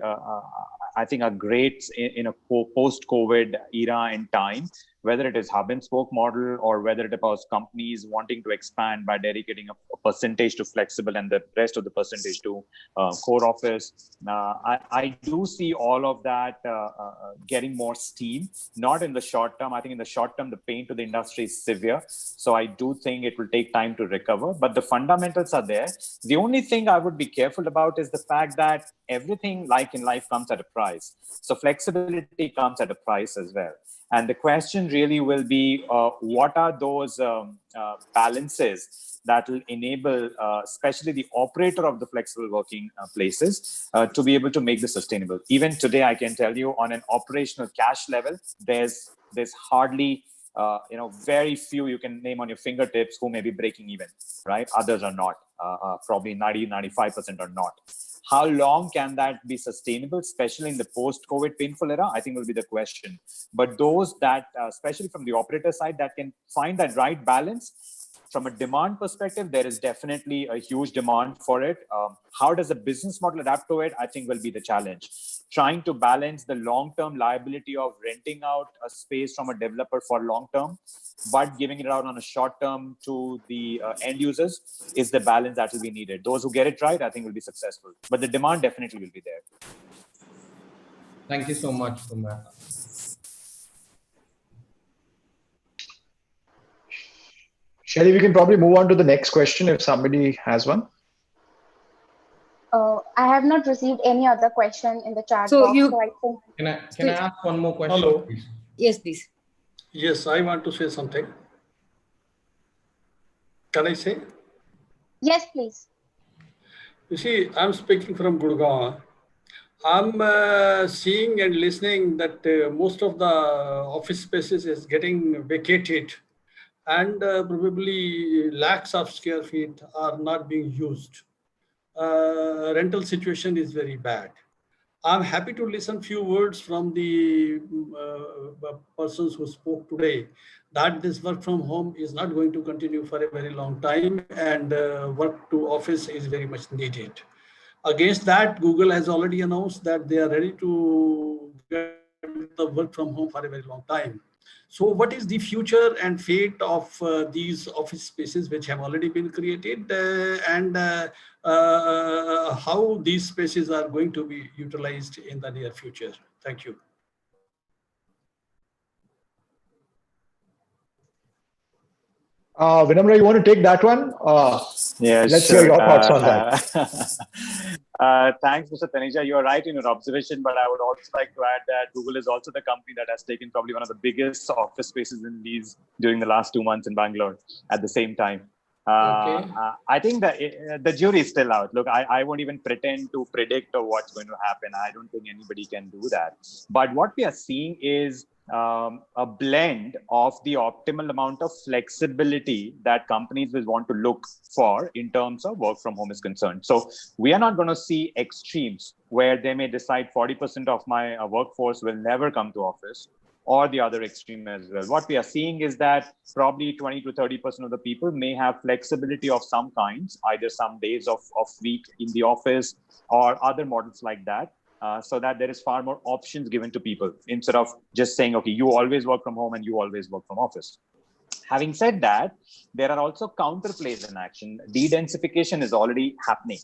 I think are great in a post-COVID era and time, whether it is hub and spoke model or whether it was companies wanting to expand by dedicating a percentage to flexible and the rest of the percentage to core office. I do see all of that getting more steam, not in the short term. I think in the short term, the pain to the industry is severe. So I do think it will take time to recover, but the fundamentals are there. The only thing I would be careful about is the fact that everything like in life comes at a price. So flexibility comes at a price as well. And the question really will be, what are those balances that will enable, especially the operator of the flexible working places, to be able to make this sustainable. Even today, I can tell you on an operational cash level, there's hardly, very few you can name on your fingertips who may be breaking even, right? Others are not, probably 95% are not. How long can that be sustainable, especially in the post-COVID painful era? I think will be the question. But those that, especially from the operator side, that can find that right balance, from a demand perspective, there is definitely a huge demand for it. How does the business model adapt to it? I think will be the challenge. Trying to balance the long-term liability of renting out a space from a developer for long-term, but giving it out on a short-term to the end users is the balance that will be needed. Those who get it right, I think will be successful. But the demand definitely will be there. Thank you so much for that. Shelly, we can probably move on to the next question if somebody has one. I have not received any other question in the chat So box. you So I think... Can I ask one more question? Hello. Please? Yes, please. Yes, I want to say something. Can I say? Yes, please. You see, I'm speaking from Gurgaon. I'm seeing and listening that most of the office spaces is getting vacated, and probably lakhs of square feet are not being used. Rental situation is very bad. I'm happy to listen few words from the persons who spoke today that this work from home is not going to continue for a very long time, and work to office is very much needed. Against that, Google has already announced that they are ready to get the work from home for a very long time. So what is the future and fate of these office spaces which have already been created, and how these spaces are going to be utilized in the near future? Thank you. Vinamra, you want to take that one? Yeah, let's sure. hear your thoughts on that. Thanks, Mr. Taneja. You are right in your observation, but I would also like to add that Google is also the company that has taken probably one of the biggest office spaces in these during the last 2 months in Bangalore at the same time. I think the jury is still out. Look, I won't even pretend to predict what's going to happen. I don't think anybody can do that. But what we are seeing is a blend of the optimal amount of flexibility that companies will want to look for in terms of work from home is concerned. So we are not going to see extremes where they may decide 40% of my workforce will never come to office, or the other extreme as well. What we are seeing is that probably 20 to 30% of the people may have flexibility of some kinds, either some days of week in the office or other models like that, so that there is far more options given to people instead of just saying, okay, you always work from home and you always work from office. Having said that, there are also counterplays in action. De-densification is already happening.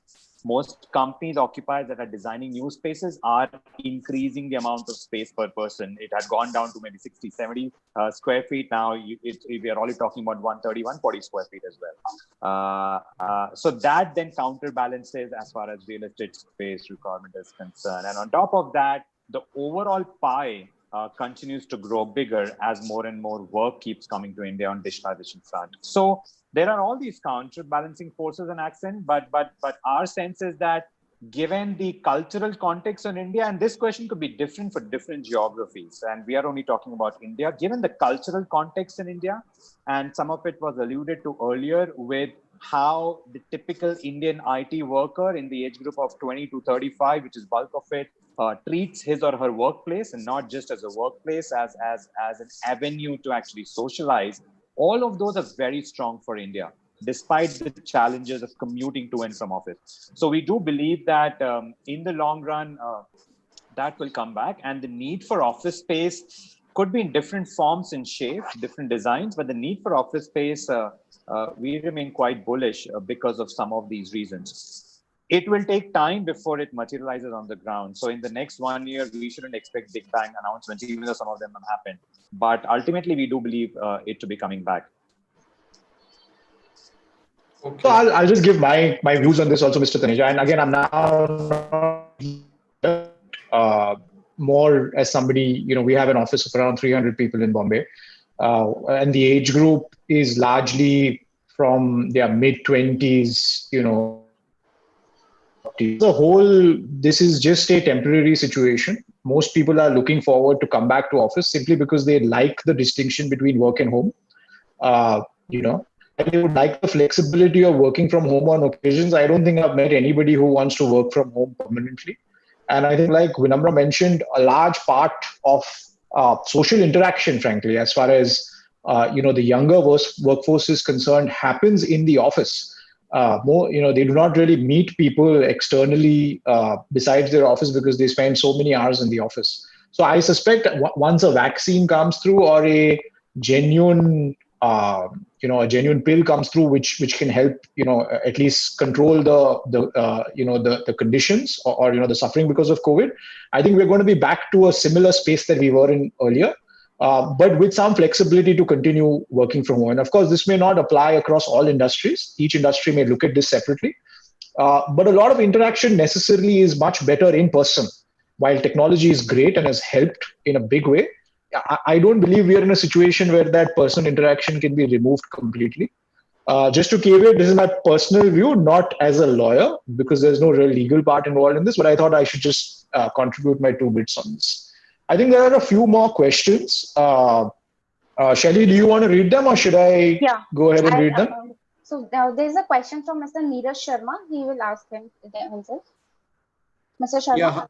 Most companies, occupiers that are designing new spaces are increasing the amount of space per person. It had gone down to maybe 60, 70 square feet. Now we are only talking about 130, 140 square feet as well. So that then counterbalances as far as real estate space requirement is concerned. And on top of that, the overall pie continues to grow bigger as more and more work keeps coming to India on digitalization front. So there are all these counterbalancing forces in action, but our sense is that given the cultural context in India, and this question could be different for different geographies, and we are only talking about India, given the cultural context in India, and some of it was alluded to earlier with how the typical Indian IT worker in the age group of 20 to 35, which is bulk of it, treats his or her workplace, and not just as a workplace, as an avenue to actually socialize. All of those are very strong for India, despite the challenges of commuting to and from office. So we do believe that in the long run, that will come back, and the need for office space could be in different forms and shapes, different designs, but the need for office space, we remain quite bullish because of some of these reasons. It will take time before it materializes on the ground. So in the next 1 year, we shouldn't expect big bang announcements, even though some of them have happened. But ultimately, we do believe it to be coming back. Okay. So I'll just give my views on this also, Mr. Taneja. And again, I'm now more as somebody, we have an office of around 300 people in Bombay. And the age group is largely from their mid-20s, As a whole, this is just a temporary situation. Most people are looking forward to come back to office simply because they like the distinction between work and home. And they would like the flexibility of working from home on occasions. I don't think I've met anybody who wants to work from home permanently. And I think, like Vinamra mentioned, a large part of social interaction, frankly, as far as the younger workforce is concerned, happens in the office. They do not really meet people externally besides their office because they spend so many hours in the office. So I suspect once a vaccine comes through or a genuine pill comes through, which can help, at least control the conditions or the suffering because of COVID, I think we're going to be back to a similar space that we were in earlier. But with some flexibility to continue working from home. And of course, this may not apply across all industries. Each industry may look at this separately. But a lot of interaction necessarily is much better in person. While technology is great and has helped in a big way, I don't believe we are in a situation where that person interaction can be removed completely. Just to caveat, this is my personal view, not as a lawyer, because there's no real legal part involved in this, but I thought I should just contribute my 2 bits on this. I think there are a few more questions. Shelly, do you want to read them or should I go ahead and read them? So now there's a question from Mr. Neeraj Sharma. He will ask him himself. Mr. Sharma?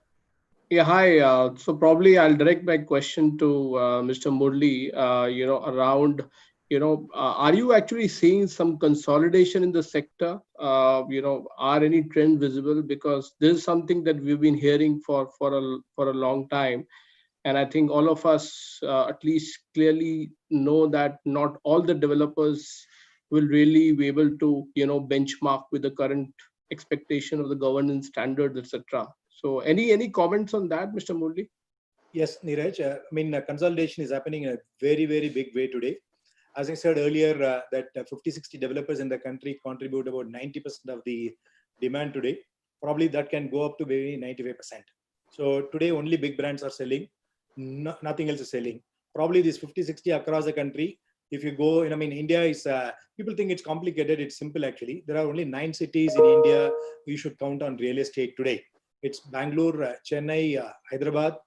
Yeah, hi. So probably I'll direct my question to Mr. Murli, around, are you actually seeing some consolidation in the sector? Are any trends visible? Because this is something that we've been hearing for a long time. And I think all of us at least clearly know that not all the developers will really be able to, benchmark with the current expectation of the governance standards, etc. So any comments on that, Mr. Murli? Yes, Neeraj. Consolidation is happening in a very, very big way today. As I said earlier, that 50-60 developers in the country contribute about 90% of the demand today. Probably that can go up to maybe 95%. So today only big brands are selling. Nothing else is selling. Probably this 50-60 across the country If you go, India is, people think it's complicated. It's simple, actually. There are only 9 cities in India you should count on real estate today. It's Bangalore, Chennai, Hyderabad,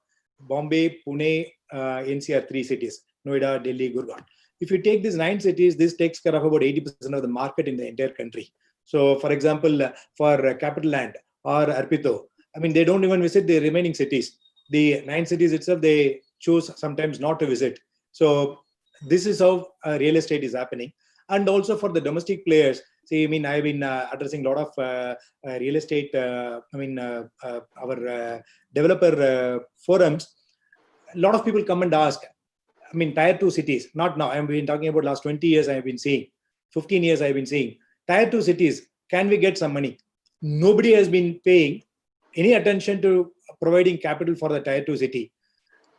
Bombay, Pune, NCR, 3 cities, Noida, Delhi, Gurgaon. If you take these 9 cities, this takes care of about 80% of the market in the entire country. So, for example, for Capital Land or Arpito, they don't even visit the remaining cities. The 9 cities itself, they choose sometimes not to visit. So, this is how real estate is happening. And also for the domestic players, see, I've been addressing a lot of real estate, our developer forums. A lot of people come and ask, tier 2 cities, not now, I've been talking about last 20 years, I've been seeing, 15 years I've been seeing, tier 2 cities, can we get some money? Nobody has been paying any attention to providing capital for the tier 2 city.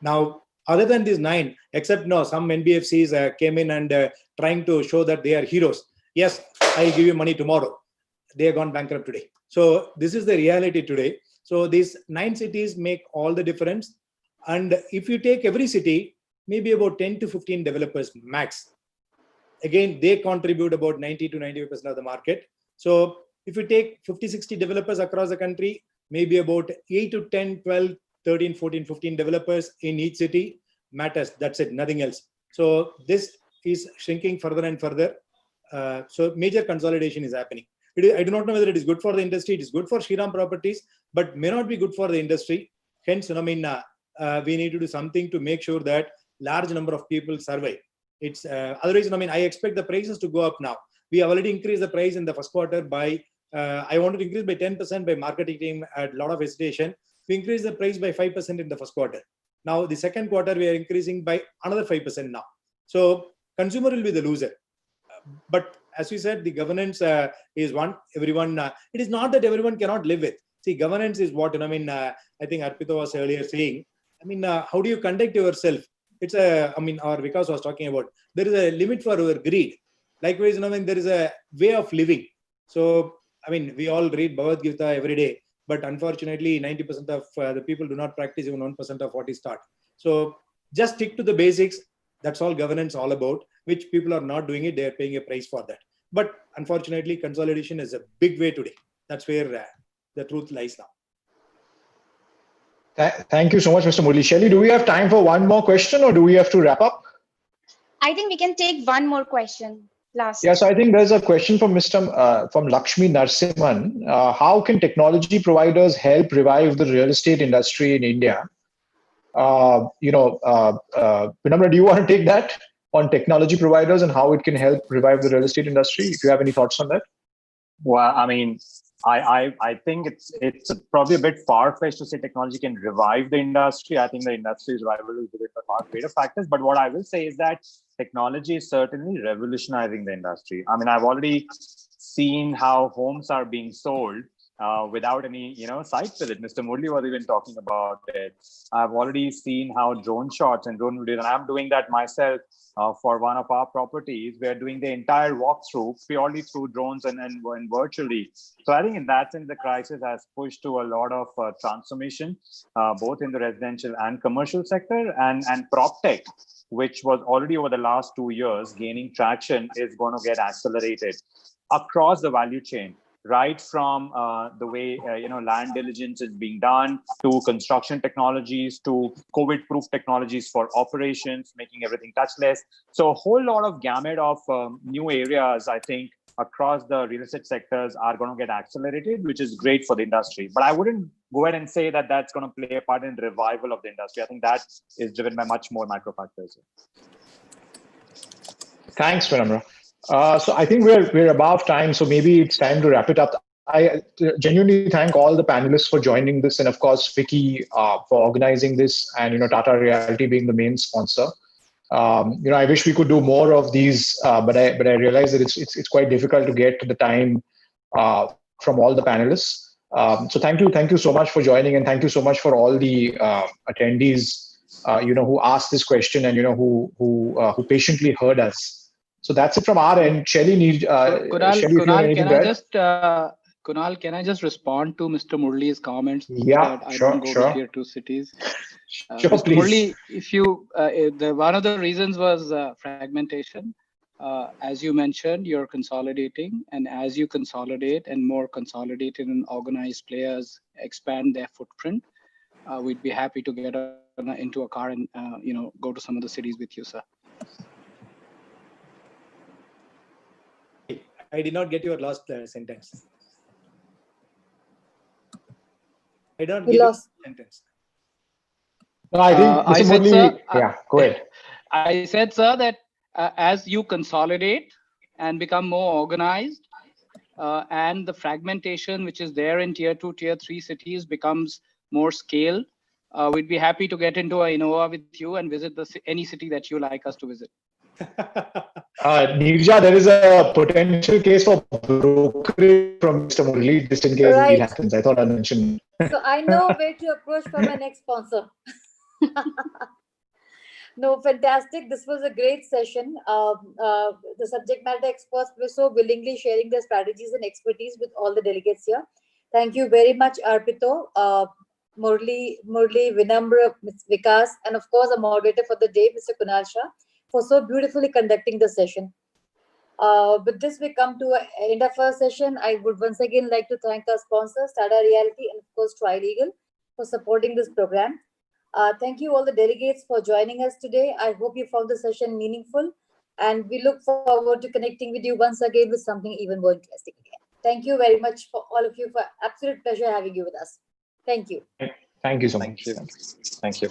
Now, other than these 9, except now some NBFCs came in and trying to show that they are heroes. Yes, I'll give you money tomorrow. They have gone bankrupt today. So this is the reality today. So these 9 cities make all the difference. And if you take every city, maybe about 10 to 15 developers max. Again, they contribute about 90 to 95% of the market. So if you take 50, 60 developers across the country, maybe about 8 to 10, 12, 13, 14, 15 developers in each city matters. That's it, nothing else. So this is shrinking further and further. So major consolidation is happening. I do not know whether it is good for the industry. It is good for Shriram Properties, but may not be good for the industry. Hence, we need to do something to make sure that large number of people survive. It's otherwise, I expect the prices to go up now. We have already increased the price in the first quarter by, I wanted to increase by 10% by marketing team at a lot of hesitation. We increased the price by 5% in the first quarter. Now, the second quarter, we are increasing by another 5% now. So, consumer will be the loser. But as we said, the governance is one. Everyone, it is not that everyone cannot live with. See, governance is what, I think Arpita was earlier saying. How do you conduct yourself? It's or Vikas was talking about, there is a limit for our greed. Likewise, there is a way of living. So, we all read Bhagavad Gita every day. But unfortunately, 90% of the people do not practice even 1% of what is taught. So just stick to the basics. That's all governance all about, which people are not doing it. They are paying a price for that. But unfortunately, consolidation is a big way today. That's where the truth lies now. Thank you so much, Mr. Murli. Shelly, do we have time for one more question or do we have to wrap up? I think we can take one more question. Last. Yes, I think there's a question from from Lakshmi Narsimhan. How can technology providers help revive the real estate industry in India? Vinamra, do you want to take that on technology providers and how it can help revive the real estate industry? If you have any thoughts on that. Well, I think it's probably a bit far-fetched to say technology can revive the industry. I think the industry's revival is driven by far greater factors. But what I will say is that technology is certainly revolutionizing the industry. I've already seen how homes are being sold without any, site visit. Mr. Murli was even talking about it. I've already seen how drone shots and drone videos, and I'm doing that myself for one of our properties. We're doing the entire walkthrough purely through drones and virtually. So I think in that sense, the crisis has pushed to a lot of transformation, both in the residential and commercial sector, and PropTech, which was already over the last 2 years gaining traction, is going to get accelerated across the value chain. Right from the way land diligence is being done, to construction technologies, to COVID-proof technologies for operations, making everything touchless. So a whole lot of gamut of new areas, I think, across the real estate sectors are going to get accelerated, which is great for the industry. But I wouldn't go ahead and say that that's going to play a part in the revival of the industry. I think that is driven by much more macro factors. Thanks, Vinamra. So I think we're above time, so maybe it's time to wrap it up. I genuinely thank all the panelists for joining this, and of course FICCI for organizing this, and Tata Realty being the main sponsor. I wish we could do more of these, but I realize that it's quite difficult to get the time from all the panelists. So thank you so much for joining, and thank you so much for all the attendees, who asked this question and who patiently heard us. So that's it from our end. Shelly, Kunal, can I just respond to Mr. Murli's comments? Yeah, that I don't go to tier 2 cities. Sure, Mr. please. Murli, if you, one of the reasons was fragmentation. As you mentioned, you're consolidating, and as you consolidate and more consolidated and organized players expand their footprint, we'd be happy to get into a car and go to some of the cities with you, sir. I did not get your last sentence. I don't get your sentence. No, I think I Mr. said, Murli, sir, yeah, go ahead. I said, sir, that as you consolidate and become more organized, and the fragmentation which is there in tier 2, tier 3 cities becomes more scaled, we'd be happy to get into an Innova with you and visit any city that you like us to visit. Nirja, there is a potential case for brokerage from Mr. Murli, just in case the deal happens. I thought I'd mention. So I know where to approach for my next sponsor. No, fantastic. This was a great session. The subject matter experts were so willingly sharing their strategies and expertise with all the delegates here. Thank you very much, Arpito, Murli, Vinamra, Ms. Vikas, and of course, the moderator for the day, Mr. Kunal Shah, for so beautifully conducting the session. With this, we come to the end of our session. I would once again like to thank our sponsors, Tada Reality, and of course, Trilegal, for supporting this program. Thank you all the delegates for joining us today. I hope you found the session meaningful, and we look forward to connecting with you once again with something even more interesting again. Thank you very much for all of you. For absolute pleasure having you with us. Thank you. Thank you so much. Thank you.